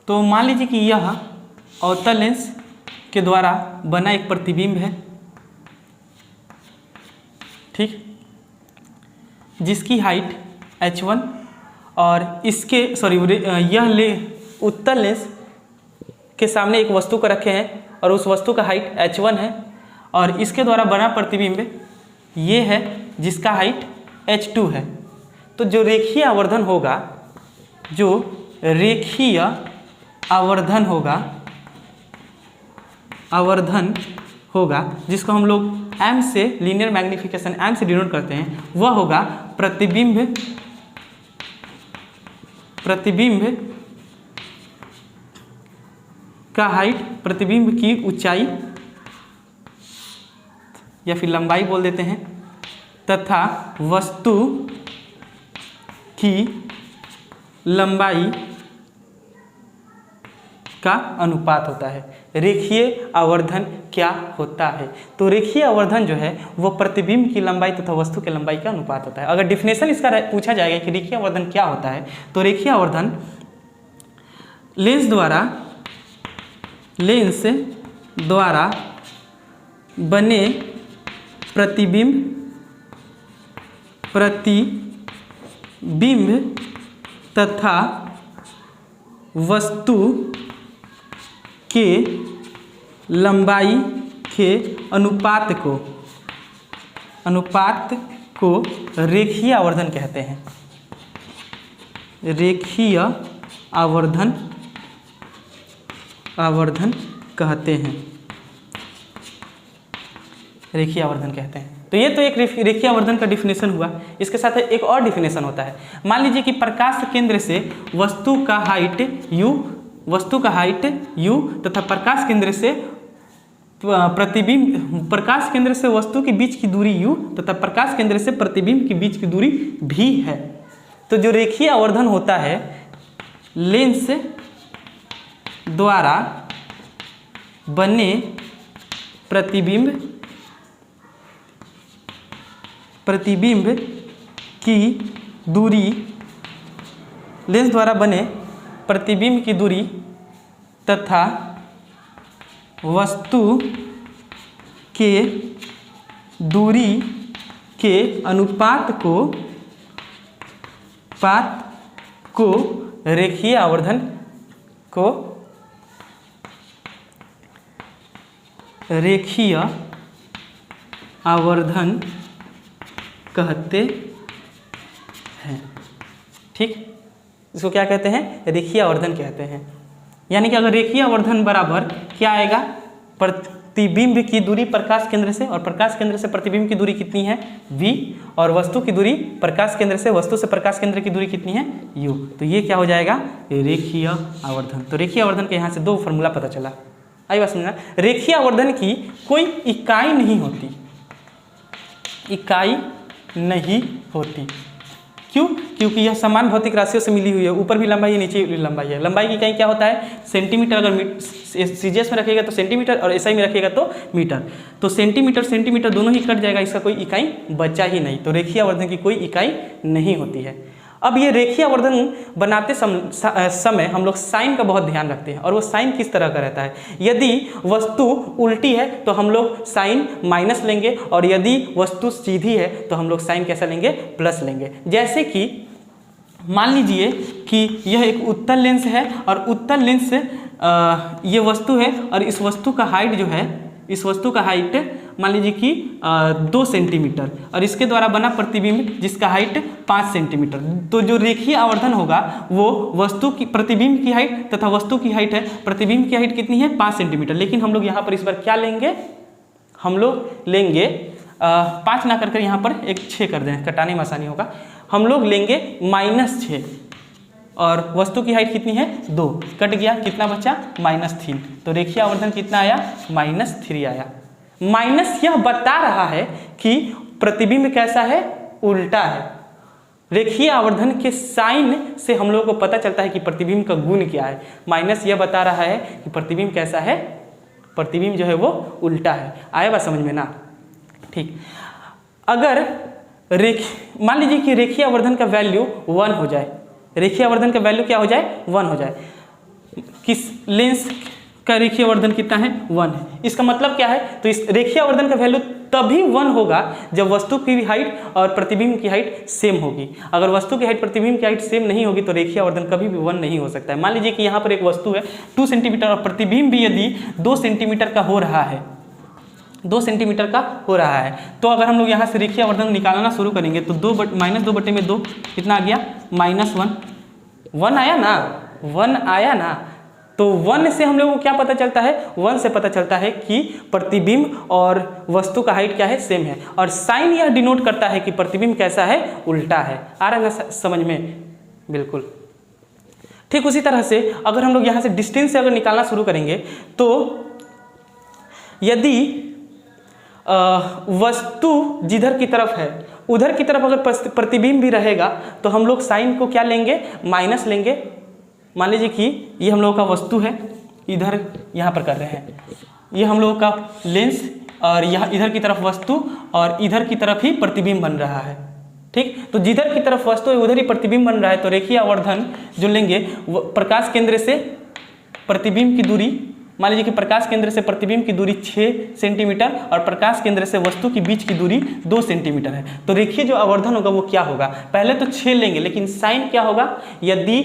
तो मान लीजिए कि यह अवतल लेंस के द्वारा बना एक प्रतिबिंब है, ठीक, जिसकी हाइट h1 और इसके यह उत्तल लेंस के सामने एक वस्तु को रखे हैं और उस वस्तु का हाइट h1 है और इसके द्वारा बना प्रतिबिंब ये है जिसका हाइट h2 है। तो जो रेखीय आवर्धन होगा, जो रेखीय आवर्धन होगा जिसको हम लोग m से लीनियर मैग्निफिकेशन m से डिनोट करते हैं, वह होगा प्रतिबिंब का हाइट, प्रतिबिंब की ऊंचाई या फिर लंबाई बोल देते हैं, तथा वस्तु की लंबाई का अनुपात होता है। रेखीय आवर्धन क्या होता है, तो रेखीय आवर्धन जो है वो प्रतिबिंब की लंबाई तथा वस्तु की लंबाई का अनुपात होता है। अगर डिफिनेशन इसका पूछा जाएगा कि रेखीय आवर्धन क्या होता है, तो रेखीय आवर्धन लेंस द्वारा बने प्रतिबिंब तथा वस्तु के लंबाई के अनुपात को रेखीय आवर्धन कहते हैं। रेखीय आवर्धन कहते हैं, रेखीय आवर्धन कहते हैं। तो ये तो एक रेखीय आवर्धन का डिफिनेशन हुआ। इसके साथ एक और डिफिनेशन होता है। मान लीजिए कि प्रकाश केंद्र से वस्तु का हाइट u तथा प्रकाश केंद्र से वस्तु के बीच की दूरी u तथा प्रकाश केंद्र से प्रतिबिंब के बीच की दूरी v है। तो जो रेखीय आवर्धन होता है लेंस द्वारा बने प्रतिबिंब की दूरी, लेंस द्वारा बने प्रतिबिंब की दूरी तथा वस्तु के दूरी के अनुपात को रेखीय आवर्धन कहते हैं। ठीक, इसको क्या कहते हैं? रेखीय आवर्धन कहते हैं। यानी कि अगर रेखीय आवर्धन बराबर क्या आएगा? प्रतिबिंब की दूरी प्रकाश केंद्र से, और प्रकाश केंद्र से प्रतिबिंब की दूरी कितनी है? v, और वस्तु की दूरी प्रकाश केंद्र से वस्तु से प्रकाश केंद्र की दूरी कितनी है? u। तो ये क्या हो जाएगा? रेखीय आवर्धन। तो रेखीय आवर्धन के यहाँ से दो फॉर्मूला पता चला। आई बात समझना? रेखीय आवर्धन की कोई इकाई नहीं होती, इकाई नहीं होती। क्यों? क्योंकि यह समान भौतिक राशियों से मिली हुई है। ऊपर भी लंबाई है, नीचे भी लंबाई है। लंबाई की इकाई क्या होता है? सेंटीमीटर। अगर सीजीएस में रखेगा तो सेंटीमीटर, और एसआई में रखेगा तो मीटर। तो सेंटीमीटर दोनों ही कट जाएगा, इसका कोई इकाई बचा ही नहीं। तो रेखीय आवर्धन की कोई इकाई नहीं होती है। अब ये रेखीय आवर्धन बनाते समय हम लोग साइन का बहुत ध्यान रखते हैं, और वो साइन किस तरह का रहता है? यदि वस्तु उल्टी है तो हम लोग साइन माइनस लेंगे, और यदि वस्तु सीधी है तो हम लोग साइन कैसा लेंगे? प्लस लेंगे। जैसे कि मान लीजिए कि यह एक उत्तल लेंस है, और उत्तल लेंस ये वस्तु है, और इस वस्तु का हाइट जो है, इस वस्तु का हाइट मान लीजिए कि 2 सेंटीमीटर, और इसके द्वारा बना प्रतिबिंब जिसका हाइट 5 सेंटीमीटर। तो जो रेखीय आवर्धन होगा वो वस्तु की प्रतिबिंब की हाइट तथा वस्तु की हाइट है, प्रतिबिंब की हाइट कितनी है? 5 सेंटीमीटर। लेकिन हम लोग यहाँ पर इस बार क्या लेंगे? हम लोग लेंगे 5 ना कर यहाँ पर एक 6 कर दें, कटाने में आसानी होगा। हम लोग लेंगे -6, और वस्तु की हाइट कितनी है? 2, कट गया, कितना बचा? -3। तो रेखीय आवर्धन कितना आया? -3 आया। माइनस यह बता रहा है कि प्रतिबिंब कैसा है? उल्टा है। रेखीय आवर्धन के साइन से हम लोगों को पता चलता है कि प्रतिबिंब का गुण क्या है। माइनस यह बता रहा है कि प्रतिबिंब कैसा है? प्रतिबिंब जो है वो उल्टा है। आया बात समझ में ना? ठीक, अगर मान लीजिए कि रेखीय आवर्धन का वैल्यू 1 हो जाए, रेखीय आवर्धन का वैल्यू क्या हो जाए? 1 हो जाए। किस लेंस का रेखीय आवर्धन कितना है? 1 है। इसका मतलब क्या है? तो इस रेखीय आवर्धन का वैल्यू तभी 1 होगा जब वस्तु की हाइट और प्रतिबिंब की हाइट सेम होगी। अगर वस्तु की हाइट प्रतिबिंब की हाइट सेम नहीं होगी तो रेखीय आवर्धन कभी भी 1 नहीं हो सकता है। मान लीजिए कि यहाँ पर एक वस्तु है 2 सेंटीमीटर, और प्रतिबिंब भी यदि 2 सेंटीमीटर का हो रहा है, 2 सेंटीमीटर का हो रहा है, तो अगर हम लोग यहाँ से रेखीय आवर्धन निकालना शुरू करेंगे तो -2/2 कितना आ गया? -1। 1 आया ना? 1 आया ना? तो 1 से हम लोगों को क्या पता चलता है? 1 से पता चलता है कि प्रतिबिंब और वस्तु का हाइट क्या है? सेम है। और साइन यह डिनोट करता है कि प्रतिबिंब कैसा है? उल्टा है। आ रहा है समझ में? बिल्कुल ठीक। उसी तरह से अगर हम लोग यहाँ से डिस्टेंस से अगर निकालना शुरू करेंगे तो यदि वस्तु जिधर की तरफ है उधर की तरफ अगर प्रतिबिंब भी रहेगा तो हम लोग साइन को क्या लेंगे? माइनस लेंगे। मान लीजिए कि ये हम लोगों का वस्तु है, इधर यहाँ पर कर रहे हैं, ये हम लोगों का लेंस, और यहाँ इधर की तरफ वस्तु और इधर की तरफ ही प्रतिबिंब बन रहा है। ठीक, तो जिधर की तरफ वस्तु है उधर ही प्रतिबिंब बन रहा है। तो रेखीय आवर्धन जो लेंगे वो प्रकाश केंद्र से प्रतिबिंब की दूरी, मान लीजिए कि प्रकाश केंद्र से प्रतिबिंब की दूरी 6 सेंटीमीटर और प्रकाश केंद्र से वस्तु के बीच की दूरी 2 सेंटीमीटर है। तो रेखीय जो आवर्धन होगा वो क्या होगा? पहले तो 6 लेंगे, लेकिन साइन क्या होगा? यदि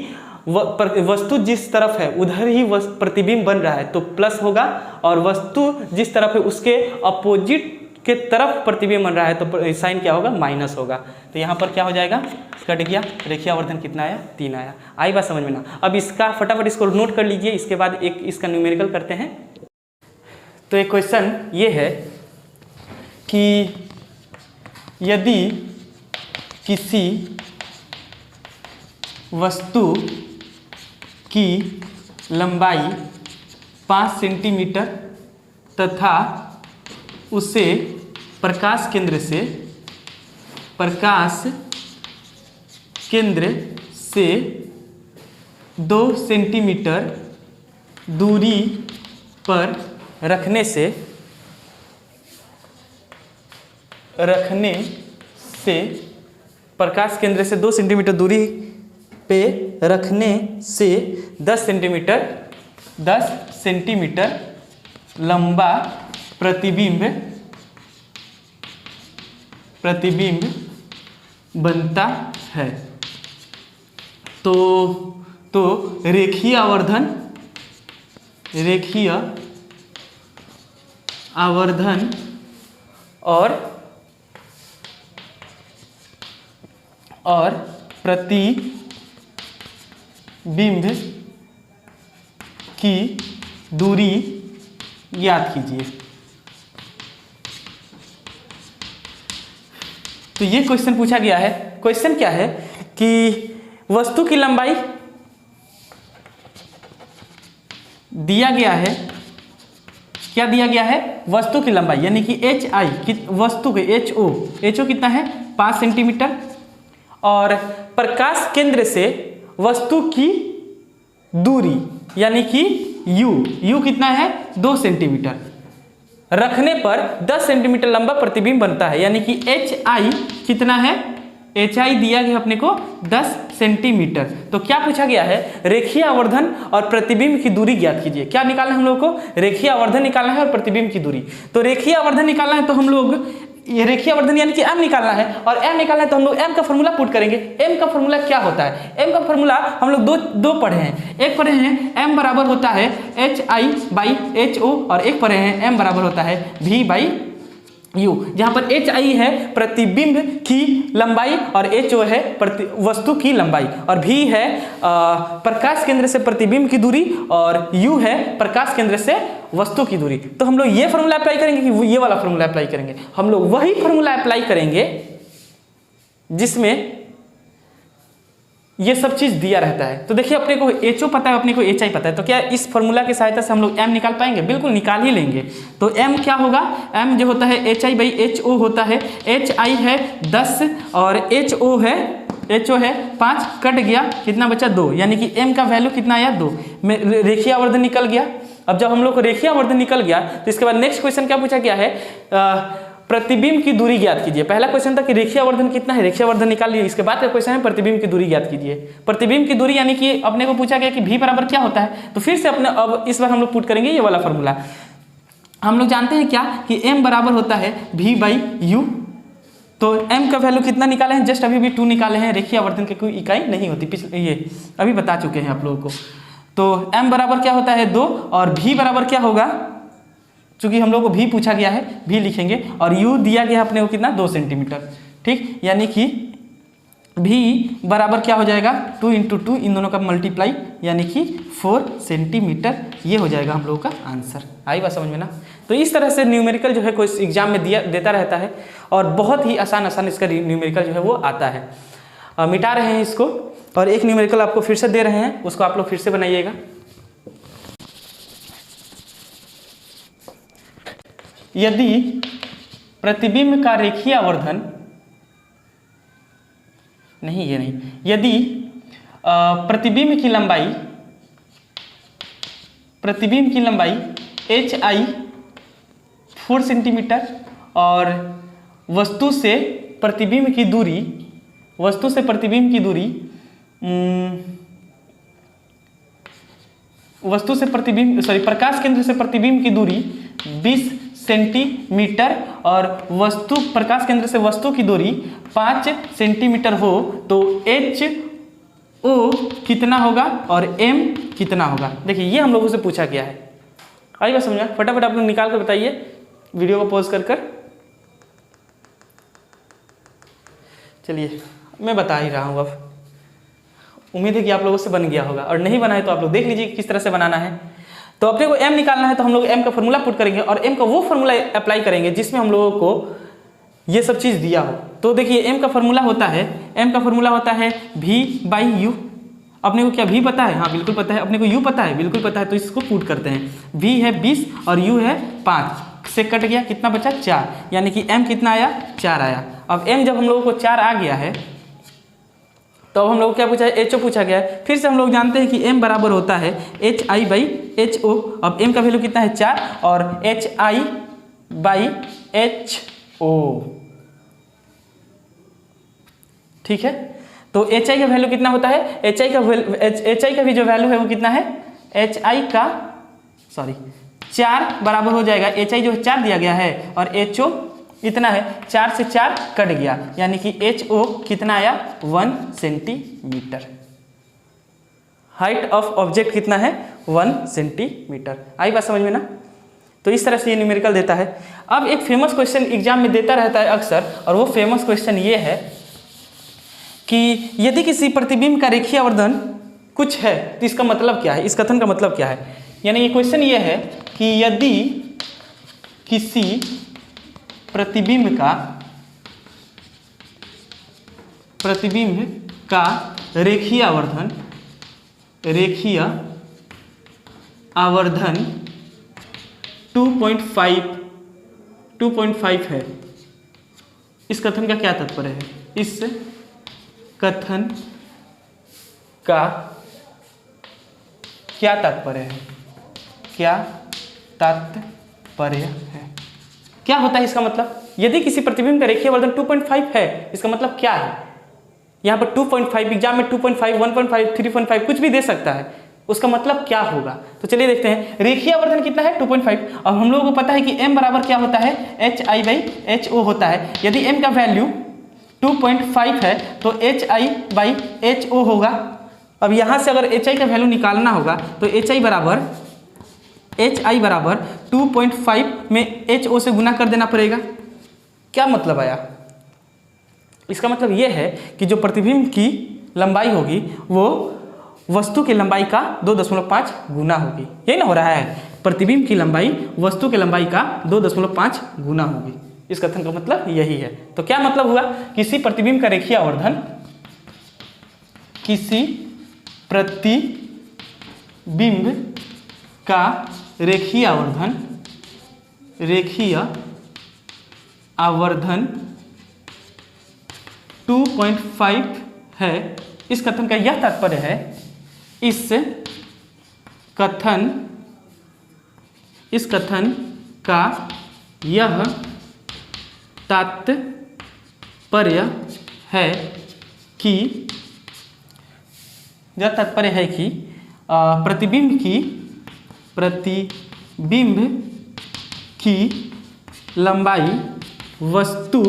वस्तु जिस तरफ है उधर ही प्रतिबिंब बन रहा है तो प्लस होगा, और वस्तु जिस तरफ है उसके अपोजिट के तरफ प्रतिबिंब बन रहा है तो साइन क्या होगा? माइनस होगा। तो यहाँ पर क्या हो जाएगा? कट गया। रेखीय आवर्धन कितना आया? 3 आया। आई बात समझ में ना? अब इसका फटाफट इसको नोट कर लीजिए, इसके बाद एक इसका न्यूमेरिकल करते हैं। तो एक क्वेश्चन ये है कि यदि किसी वस्तु की लंबाई 5 सेंटीमीटर तथा उसे प्रकाश केंद्र से 2 सेंटीमीटर दूरी पर रखने से प्रकाश केंद्र से 2 सेंटीमीटर दूरी पे रखने से 10 सेंटीमीटर लंबा प्रतिबिंब प्रतिबिंब बनता है। तो रेखीय आवर्धन और प्रतिबिंब की दूरी ज्ञात कीजिए। तो ये क्वेश्चन पूछा गया है। क्वेश्चन क्या है कि वस्तु की लंबाई दिया गया है। क्या दिया गया है? वस्तु की लंबाई यानी कि एच आई की वस्तु के एच ओ कितना है 5 सेंटीमीटर और प्रकाश केंद्र से वस्तु की दूरी यानी कि यू कितना है 2 सेंटीमीटर रखने पर 10 सेंटीमीटर लंबा प्रतिबिंब बनता है। यानी कि एच आई कितना है? एच आई दिया गया अपने को 10 सेंटीमीटर। तो क्या पूछा गया है? रेखीय आवर्धन और प्रतिबिंब की दूरी ज्ञात कीजिए। क्या निकालना है हम लोग को? रेखीय आवर्धन निकालना है और प्रतिबिंब की दूरी। तो रेखीय आवर्धन निकालना है तो हम लोग ये रेखीय आवर्धन यानी कि m निकालना है और m निकालना है तो हम लोग m का फॉर्मूला पुट करेंगे। m का फॉर्मूला क्या होता है? m का फॉर्मूला हम लोग दो पढ़े हैं। एक पढ़े हैं m बराबर होता है HI/HO और एक पढ़े हैं m बराबर होता है V/U। जहां पर HI है प्रतिबिंब की लंबाई और HO है वस्तु की लंबाई और V है प्रकाश केंद्र से प्रतिबिंब की दूरी और U है प्रकाश केंद्र से वस्तु की दूरी। तो हम लोग ये फॉर्मूला अप्लाई करेंगे कि ये वाला फॉर्मूला अप्लाई करेंगे? हम लोग वही फॉर्मूला अप्लाई करेंगे जिसमें ये सब चीज दिया रहता है। तो देखिए अपने को HO पता है, अपने को HI पता है, तो क्या इस फॉर्मूला की सहायता से हम लोग M निकाल पाएंगे? बिल्कुल निकाल ही लेंगे। तो M क्या होगा? M जो होता है HI/HO होता है। HI है 10 और HO है 5, कट गया कितना बचा 2, यानी कि M का वैल्यू कितना आया 2 में रेखीय आवर्धन निकल गया। अब जब हम लोग को रेखीय आवर्धन निकल गया तो इसके बाद नेक्स्ट क्वेश्चन क्या पूछा गया है? प्रतिबिंब की दूरी ज्ञात कीजिए। पहला क्वेश्चन था कि रेखीय आवर्धन कितना है, रेखीय आवर्धन निकाल लिए। इसके बाद का क्वेश्चन है प्रतिबिंब की दूरी ज्ञात कीजिए। प्रतिबिंब की दूरी यानी कि अपने को पूछा गया कि v बराबर क्या होता है। तो फिर से अपने अब इस बार हम लोग पुट करेंगे ये वाला फॉर्मूला। हम लोग जानते हैं क्या कि m बराबर होता है v/u। तो m का वैल्यू कितना निकाले हैं? जस्ट अभी भी 2 निकाले हैं। रेखीय आवर्धन की कोई इकाई नहीं होती, पिछले ये अभी बता चुके हैं आप लोगों को। तो m बराबर क्या होता है 2 और v बराबर क्या होगा? चूंकि हम लोग को v पूछा गया है, v लिखेंगे और u दिया गया अपने को कितना 2 सेंटीमीटर। ठीक, यानी कि v बराबर क्या हो जाएगा 2 × 2, इन दोनों का मल्टीप्लाई यानी कि 4 सेंटीमीटर। ये हो जाएगा हम लोगों का आंसर। आई बात समझ में ना? तो इस तरह से न्यूमेरिकल जो है कोई एग्जाम में देता रहता है और बहुत ही आसान इसका न्यूमेरिकल जो है वो आता है। मिटा रहे हैं इसको और एक न्यूमेरिकल आपको फिर से दे रहे हैं, उसको आप लोग फिर से बनाइएगा। यदि प्रतिबिंब का रेखीय आवर्धन यदि प्रतिबिंब की लंबाई HI 4 सेंटीमीटर और वस्तु से प्रतिबिंब की दूरी प्रकाश केंद्र से प्रतिबिंब की दूरी 20 सेंटीमीटर और प्रकाश केंद्र से वस्तु की दूरी 5 सेंटीमीटर हो तो HO कितना होगा और M कितना होगा? देखिए ये हम लोगों से पूछा गया है। आइए बात समझा? फटाफट आप लोग निकाल कर बताइए, वीडियो को पॉज कर। चलिए मैं बता ही रहा हूँ। अब उम्मीद है कि आप लोगों से बन गया होगा और नहीं बना है तो आप लोग देख लीजिए किस तरह से बनाना है। तो अपने को m निकालना है तो हम लोग m का फॉर्मूला पुट करेंगे और m का वो फॉर्मूला अप्लाई करेंगे जिसमें हम लोगों को ये सब चीज़ दिया हो। तो देखिए m का फॉर्मूला होता है v/u। अपने को क्या v पता है? हाँ बिल्कुल पता है। अपने को u पता है? बिल्कुल पता है। तो इसको पुट करते हैं। v है 20 और u है 5 से कट गया, कितना बचा 4, यानी कि m कितना आया 4 आया। अब m जब हम लोगों को 4 आ गया है तो अब हम लोग क्या पूछा है? HO पूछा गया है। फिर से हम लोग जानते हैं कि m बराबर होता है HI/HO। अब m का वैल्यू कितना है 4 और HI/HO। ठीक है, तो HI का वैल्यू कितना होता है? HI का भी जो वैल्यू है वो कितना है? HI का 4 बराबर हो जाएगा। HI जो 4 दिया गया है और HO इतना है, 4 से 4 कट गया, यानी कि HO कितना आया 1 सेंटीमीटर। हाइट ऑफ ऑब्जेक्ट कितना है 1 सेंटीमीटर। आई बात समझ में ना। तो इस तरह से ये न्यूमेरिकल देता है। अब एक फेमस क्वेश्चन एग्जाम में देता रहता है अक्सर, और वो फेमस क्वेश्चन ये है कि यदि किसी प्रतिबिंब का रेखीय आवर्धन कुछ है तो इसका मतलब क्या है, इस कथन का मतलब क्या है। यानी ये क्वेश्चन ये है कि यदि किसी प्रतिबिंब का रेखीय आवर्धन 2.5 है, इस कथन का क्या तात्पर्य है, इस कथन का क्या तात्पर्य है, क्या तात्पर्य है, क्या होता है इसका मतलब। यदि किसी प्रतिबिंब का रेखीय आवर्धन 2.5 है, इसका मतलब क्या है। यहाँ पर 2.5 एग्जाम में 2.5, 1.5, 3.5 कुछ भी दे सकता है, उसका मतलब क्या होगा। तो चलिए देखते हैं। रेखीय आवर्धन कितना है 2.5। अब हम लोगों को पता है कि m बराबर क्या होता है HI/HO होता है। यदि m का वैल्यू 2.5 है तो HI/HO होगा। अब यहाँ से अगर HI का वैल्यू निकालना होगा तो HI बराबर 2.5 में HO से गुना कर देना पड़ेगा। क्या मतलब आया, इसका मतलब यह है कि जो प्रतिबिंब की लंबाई होगी वो वस्तु की लंबाई का 2.5 गुना होगी। यही ना हो रहा है, प्रतिबिंब की लंबाई वस्तु की लंबाई का 2.5 गुना होगी। इस कथन का मतलब यही है। तो क्या मतलब हुआ, किसी प्रतिबिंब का रेखीय आवर्धन, किसी प्रतिबिंब का रेखीय आवर्धन 2.5 है। इस कथन का यह तात्पर्य है, इस कथन का यह तात्पर्य है कि प्रतिबिंब की लंबाई वस्तु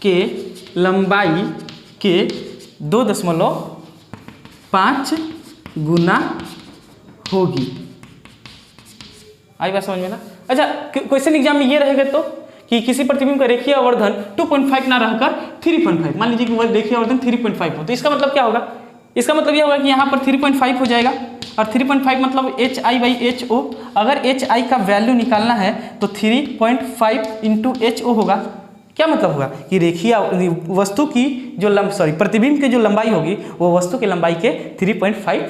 के लंबाई के 2.5 गुना होगी। आई बात समझ में ना। अच्छा, क्वेश्चन एग्जाम में ये रहेगा तो कि किसी प्रतिबिंब का रेखीय आवर्धन 2.5 ना रहकर 3.5, मान लीजिए कि वह रेखीय आवर्धन 3.5 हो, तो इसका मतलब क्या होगा, इसका मतलब यह होगा कि यहाँ पर 3.5 हो जाएगा, और 3.5 मतलब HI/HO। अगर HI का वैल्यू निकालना है तो 3.5 इंटू HO होगा। क्या मतलब होगा कि रेखीय वस्तु की जो प्रतिबिंब की जो लंबाई होगी वो वस्तु की लंबाई के 3.5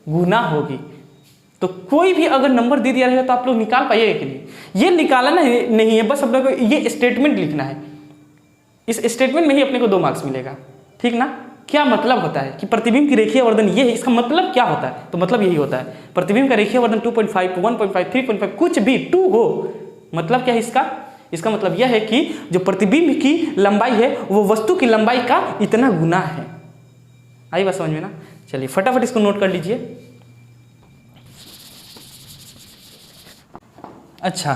गुना होगी। तो कोई भी अगर नंबर दे दिया रहेगा तो आप लोग निकाल पाइएगा कि नहीं, ये निकालना नहीं है, बस आप लोग को ये स्टेटमेंट लिखना है। इस स्टेटमेंट में ही अपने को 2 मार्क्स मिलेगा, ठीक ना। क्या मतलब होता है कि प्रतिबिंब की रेखीय आवर्धन ये है, इसका मतलब क्या होता है, तो मतलब यही होता है प्रतिबिंब का रेखीय आवर्धन 2.5, 1.5, 3.5 कुछ भी 2 हो, मतलब क्या है इसका मतलब यह है कि जो प्रतिबिंब की लंबाई है वो वस्तु की लंबाई का इतना गुना है। आई बात समझ में ना। चलिए फटाफट इसको नोट कर लीजिए। अच्छा,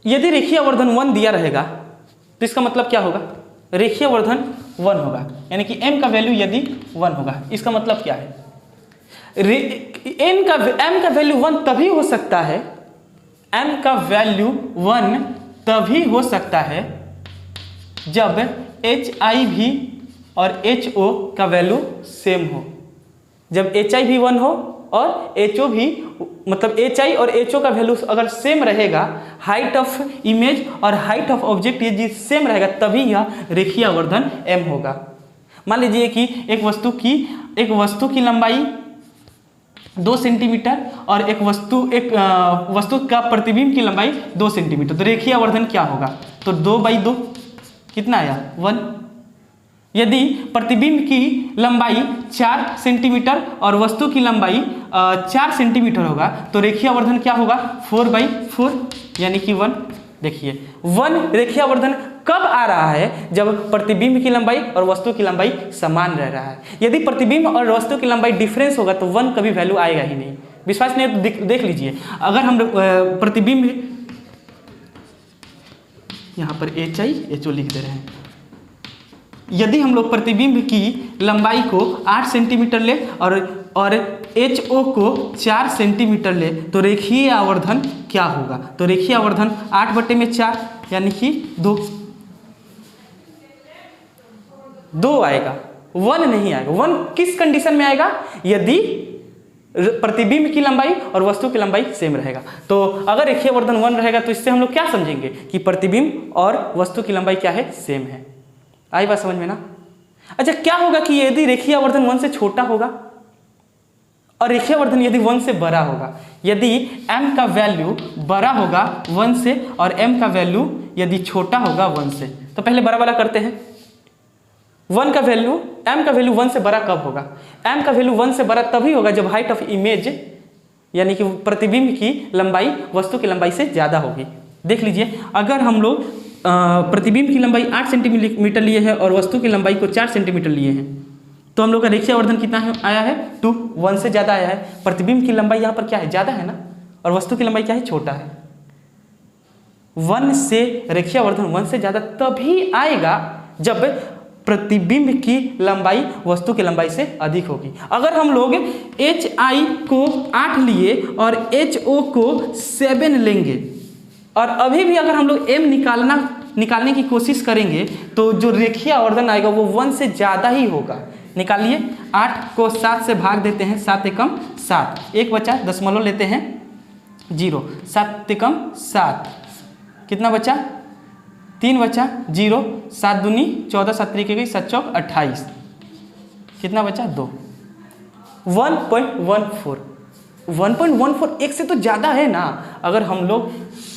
यदि रेखीय आवर्धन 1 दिया रहेगा तो इसका मतलब क्या होगा, रेखीय आवर्धन 1 होगा, यानी कि m का वैल्यू यदि 1 होगा, इसका मतलब क्या है, m का वैल्यू 1 तभी हो सकता है, m का वैल्यू 1 तभी हो सकता है जब HI भी और HO का वैल्यू सेम हो। जब HI भी 1 हो और HO भी, मतलब HI और HO का वैल्यू अगर सेम रहेगा, हाइट ऑफ इमेज और हाइट ऑफ ऑब्जेक्ट ये सेम रहेगा, तभी यह रेखीय आवर्धन m होगा। मान लीजिए कि एक वस्तु की लंबाई 2 सेंटीमीटर और एक वस्तु का प्रतिबिंब की लंबाई 2 सेंटीमीटर, तो रेखीय आवर्धन क्या होगा, तो 2/2 कितना आया 1। यदि प्रतिबिंब की लंबाई 4 सेंटीमीटर और वस्तु की लंबाई 4 सेंटीमीटर होगा तो रेखीय आवर्धन क्या होगा 4/4, यानी कि 1। देखिए 1 रेखीय आवर्धन कब आ रहा है, जब प्रतिबिंब की लंबाई और वस्तु की लंबाई समान रह रहा है। यदि प्रतिबिंब और वस्तु की लंबाई डिफरेंस होगा तो 1 कभी वैल्यू आएगा ही नहीं। विश्वास नहीं है तो देख लीजिए, अगर हम प्रतिबिंब यहाँ पर HO लिख दे रहे हैं। यदि हम लोग प्रतिबिंब की लंबाई को 8 सेंटीमीटर ले और HO को 4 सेंटीमीटर ले तो रेखीय आवर्धन क्या होगा? तो रेखीय आवर्धन 8/4 यानी कि 2 आएगा, 1 नहीं आएगा। 1 किस कंडीशन में आएगा? यदि प्रतिबिंब की लंबाई और वस्तु की लंबाई सेम रहेगा। तो अगर रेखीय आवर्धन 1 रहेगा तो इससे हम लोग क्या समझेंगे कि प्रतिबिंब और वस्तु की लंबाई क्या है? सेम है। आई बात समझ में ना? अच्छा, क्या होगा कि यदि रेखीय आवर्धन 1 से छोटा होगा और रेखीय आवर्धन यदि 1 से बड़ा होगा, यदि m का वैल्यू बड़ा होगा 1 से और m का वैल्यू यदि छोटा होगा 1 से, तो पहले बड़ा वाला करते हैं। m का वैल्यू 1 से बड़ा कब होगा? m का वैल्यू 1 से बड़ा तभी होगा जब हाइट ऑफ इमेज यानी कि प्रतिबिंब की लंबाई वस्तु की लंबाई से ज़्यादा होगी। देख लीजिए, अगर हम लोग प्रतिबिंब की लंबाई 8 सेंटीमीटर लिए हैं और वस्तु की लंबाई को 4 सेंटीमीटर लिए हैं, तो हम लोग का रेखीय आवर्धन कितना है? आया है 2, 1 से ज़्यादा आया है। प्रतिबिंब की लंबाई यहाँ पर क्या है? ज़्यादा है ना, और वस्तु की लंबाई क्या है? छोटा है। 1 से रेखीय आवर्धन 1 से ज़्यादा तभी आएगा जब प्रतिबिंब की लंबाई वस्तु की लंबाई से अधिक होगी। अगर हम लोग HI को 8 लिए और HO को 7 लेंगे और अभी भी अगर हम लोग m निकालने की कोशिश करेंगे तो जो रेखीय आवर्धन आएगा वो 1 से ज़्यादा ही होगा। निकालिए, 8 को 7 से भाग देते हैं, 7 एकम 7, 1 बचा, दशमलव लेते हैं 0, 7 एकम 7, कितना बचा? 3 बचा, 0, 7 दूनी 14, 7 तरीके गई, 7 चौक 28, कितना बचा? 2, 1.14 एक से तो ज़्यादा है ना। अगर हम लोग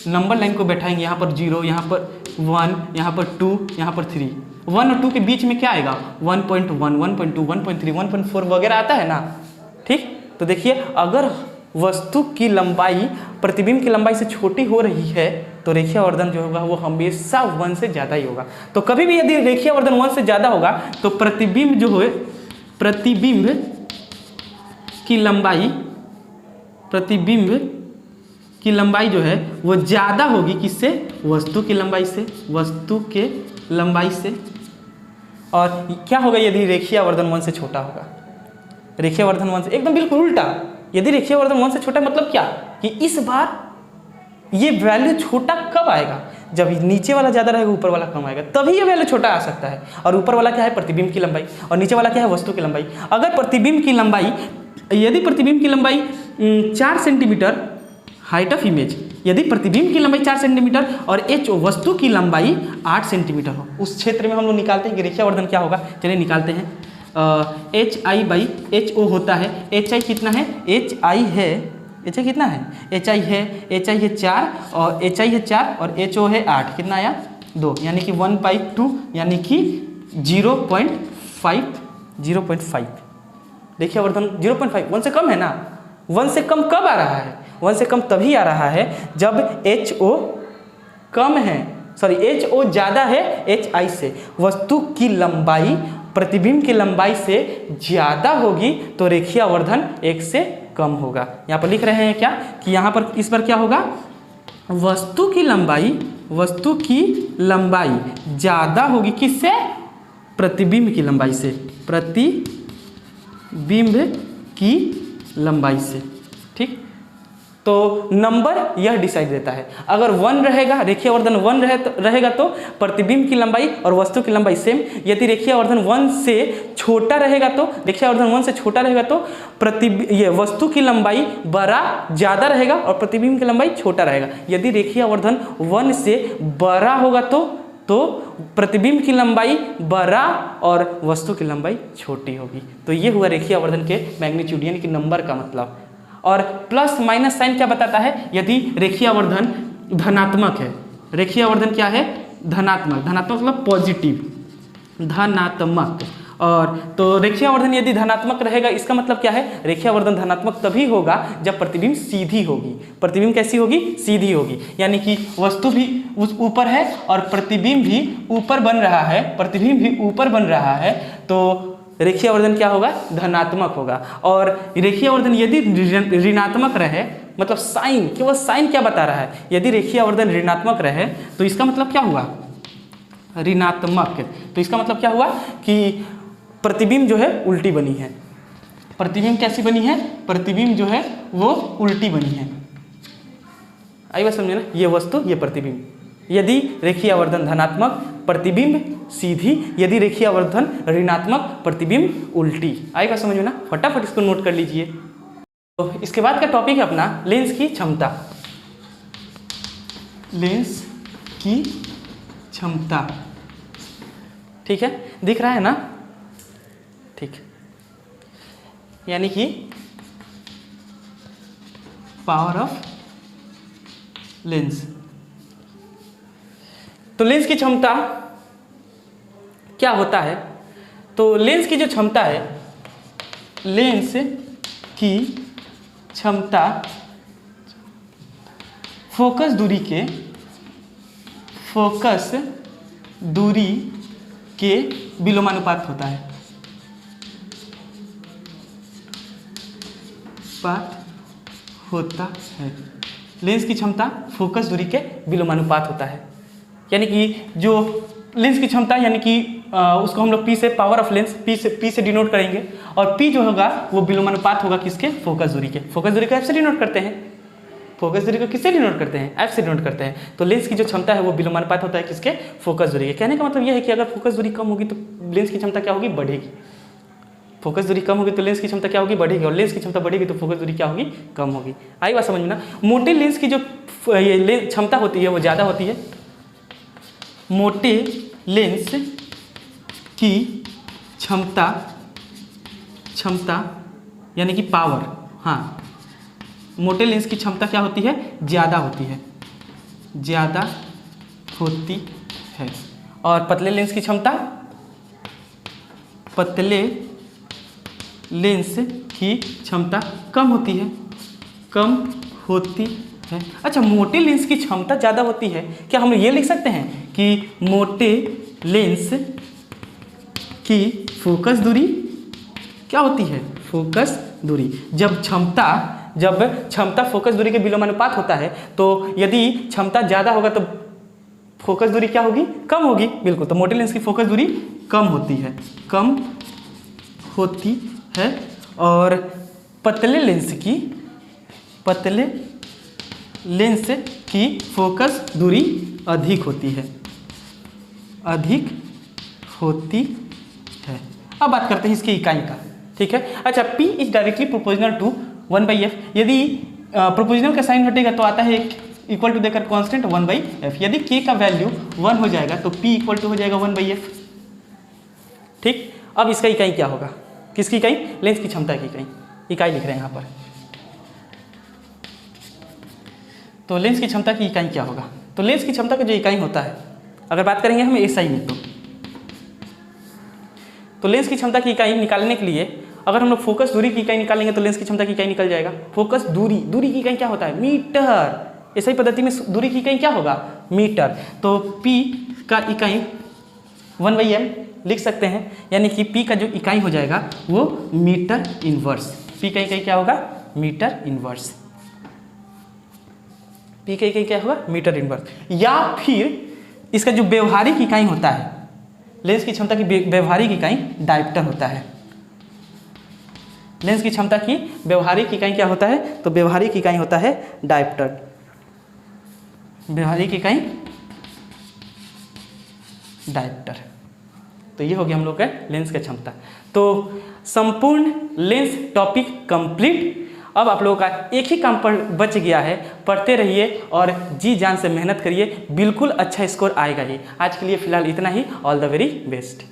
नंबर लाइन को बैठाएंगे, यहाँ पर 0, यहाँ पर 1, यहाँ पर 2, यहाँ पर 3, 1 और 2 के बीच में क्या आएगा? 1.1, 1.2, 1.3, 1.4 वगैरह आता है ना। ठीक, तो देखिए, अगर वस्तु की लंबाई प्रतिबिंब की लंबाई से छोटी हो रही है तो रेखीय आवर्धन जो होगा वो हमेशा 1 से ज़्यादा ही होगा। तो कभी भी यदि रेखीय आवर्धन 1 से ज़्यादा होगा तो प्रतिबिंब की लंबाई जो है वो ज़्यादा होगी किससे? वस्तु की लंबाई से। और क्या होगा यदि रेखीय आवर्धन 1 से छोटा होगा? रेखीय आवर्धन 1 से एकदम बिल्कुल उल्टा। यदि रेखीय आवर्धन 1 से छोटा मतलब क्या कि इस बार ये वैल्यू छोटा कब आएगा? जब नीचे वाला ज़्यादा रहेगा, ऊपर वाला कम आएगा, तभी ये वैल्यू छोटा आ सकता है। और ऊपर वाला क्या है? प्रतिबिंब की लंबाई, और नीचे वाला क्या है? वस्तु की लंबाई। अगर यदि प्रतिबिंब की लंबाई 4 सेंटीमीटर हाइट ऑफ इमेज, यदि प्रतिबिंब की लंबाई 4 सेंटीमीटर और HO वस्तु की लंबाई 8 सेंटीमीटर हो, उस क्षेत्र में हम लोग निकालते हैं कि रेखीय आवर्धन क्या होगा। चलिए निकालते हैं। HI/HO होता है। HI कितना है? HI कितना है? HI है 4 और HI है 4 और HO है 8, कितना आया? 2, यानी कि 1/2 यानी कि 0.5। देखिए आवर्धन 0.5 1 से कम है ना। 1 से कम कब आ रहा है? 1 से कम तभी आ रहा है जब HO ज़्यादा है HI से। वस्तु की लंबाई प्रतिबिंब की लंबाई से ज़्यादा होगी तो रेखीय आवर्धन 1 से कम होगा। यहाँ पर लिख रहे हैं क्या कि यहाँ पर इस बार क्या होगा? वस्तु की लंबाई ज़्यादा होगी किससे? प्रतिबिंब की लंबाई से। प्रतिबिंब की लंबाई से। ठीक, तो नंबर यह डिसाइड देता है। अगर 1 रहेगा, रेखीय आवर्धन 1 रहेगा तो प्रतिबिंब की लंबाई और वस्तु की लंबाई सेम। यदि रेखीय आवर्धन 1 से छोटा रहेगा तो वस्तु की लंबाई ज़्यादा रहेगा और प्रतिबिंब की लंबाई छोटा रहेगा। यदि रेखीय आवर्धन 1 से बड़ा होगा तो प्रतिबिंब की लंबाई बड़ा और वस्तु की लंबाई छोटी होगी। तो ये हुआ रेखीय आवर्धन के मैग्नीट्यूड यानी कि नंबर का मतलब। और प्लस माइनस साइन क्या बताता है? यदि रेखीय आवर्धन धनात्मक है, रेखीय आवर्धन क्या है? धनात्मक मतलब पॉजिटिव, धनात्मक। और तो रेखीय आवर्धन यदि धनात्मक रहेगा इसका मतलब क्या है? रेखीय आवर्धन धनात्मक तभी होगा जब प्रतिबिंब सीधी होगी। प्रतिबिंब कैसी होगी? सीधी होगी, यानी कि वस्तु भी ऊपर है और प्रतिबिंब भी ऊपर बन रहा है, तो रेखीय आवर्धन क्या होगा? धनात्मक होगा। और रेखीय आवर्धन यदि ऋणात्मक रहे मतलब साइन, केवल साइन क्या बता रहा है, यदि रेखीय आवर्धन ऋणात्मक रहे तो इसका मतलब क्या हुआ, ऋणात्मक। तो इसका मतलब क्या हुआ कि प्रतिबिंब जो है उल्टी बनी है। प्रतिबिंब कैसी बनी है, प्रतिबिंब जो है वो उल्टी बनी है। आई बात समझे ना, ये वस्तु ये प्रतिबिंब। यदि रेखीय आवर्धन धनात्मक, प्रतिबिंब सीधी, यदि रेखीय आवर्धन ऋणात्मक, प्रतिबिंब उल्टी। आई बात समझ में ना, फटाफट इसको नोट कर लीजिए। तो इसके बाद का टॉपिक है अपना लेंस की क्षमता। लेंस की क्षमता, ठीक है, दिख रहा है ना, ठीक, यानी कि पावर ऑफ लेंस। तो लेंस की क्षमता क्या होता है, तो लेंस की जो क्षमता है, लेंस की क्षमता फोकस दूरी के विलोमानुपात होता है। लेंस की क्षमता फोकस दूरी के विलोमानुपात होता है। यानी कि जो लेंस की क्षमता, यानी कि उसको हम लोग पी से, पावर ऑफ लेंस पी से डिनोट करेंगे, और पी जो होगा वो विलोमानुपात होगा किसके, फोकस दूरी के। फोकस दूरी को एफ से डिनोट करते हैं, फोकस दूरी को किससे डिनोट करते हैं, एफ से डिनोट करते हैं। तो लेंस की जो क्षमता है वो विलोमानुपात होता है किसके, फोकस दूरी के। कहने का मतलब यह है कि अगर फोकस दूरी कम होगी तो लेंस की क्षमता क्या होगी, बढ़ेगी। फोकस दूरी कम होगी तो लेंस की क्षमता क्या होगी, बढ़ेगी, और लेंस की क्षमता बढ़ेगी तो फोकस दूरी क्या होगी, कम होगी। आई बात समझ में ना। मोटे लेंस की जो ये क्षमता होती है वो ज़्यादा होती है। मोटे लेंस की क्षमता यानी कि पावर, हाँ, मोटे लेंस की क्षमता क्या होती है, ज़्यादा होती है, ज़्यादा होती है। और पतले लेंस की क्षमता, पतले लेंस की क्षमता कम होती है, कम होती है। अच्छा, मोटे लेंस की क्षमता ज़्यादा होती है, क्या हम ये लिख सकते हैं कि मोटे लेंस की फोकस दूरी क्या होती है, फोकस दूरी। जब क्षमता फोकस दूरी के विलोमानुपात होता है, तो यदि क्षमता ज़्यादा होगा तो फोकस दूरी क्या होगी, कम होगी, बिल्कुल। तो मोटे लेंस की फोकस दूरी कम होती है, कम होती है। और पतले लेंस की फोकस दूरी अधिक होती है, अधिक होती है। अब बात करते हैं इसकी इकाई का, ठीक है। अच्छा, P is directly proportional to 1/f। यदि प्रोपोर्शनल का साइन हटेगा तो आता है इक्वल टू देकर कांस्टेंट 1/f। यदि k का वैल्यू 1 हो जाएगा तो P इक्वल टू हो जाएगा 1/f, ठीक। अब इसका इकाई क्या होगा, किसकी इकाई, लेंस की क्षमता की इकाई लिख रहे हैं यहाँ पर। तो लेंस की क्षमता की इकाई क्या होगा, तो लेंस की क्षमता का जो इकाई होता है, अगर बात करेंगे हम SI में, तो लेंस की क्षमता की इकाई निकालने के लिए अगर हम लोग फोकस दूरी की इकाई निकालेंगे तो लेंस की क्षमता की इकाई निकल जाएगा। फोकस दूरी की इकाई क्या होता है, मीटर। SI पद्धति में दूरी की इकाई क्या होगा, मीटर। तो P का इकाई 1/m लिख सकते हैं, यानी कि P का जो इकाई हो जाएगा वो मीटर इनवर्स। P का इकाई क्या होगा, मीटर इनवर्स। P का इकाई क्या होगा, मीटर इनवर्स। या फिर इसका जो व्यवहारिक इकाई होता है, लेंस की क्षमता की व्यवहारिक इकाई डायप्टर होता है। लेंस की क्षमता की व्यवहारिक इकाई क्या होता है, तो व्यवहारिक इकाई होता है डायप्टर। व्यवहारिक इकाई डायप्टर। तो ये हो गया हम लोग का लेंस की क्षमता। तो संपूर्ण लेंस टॉपिक कंप्लीट। अब आप लोगों का एक ही काम पर बच गया है, पढ़ते रहिए और जी जान से मेहनत करिए, बिल्कुल अच्छा स्कोर आएगा ही। आज के लिए फिलहाल इतना ही। All the very best.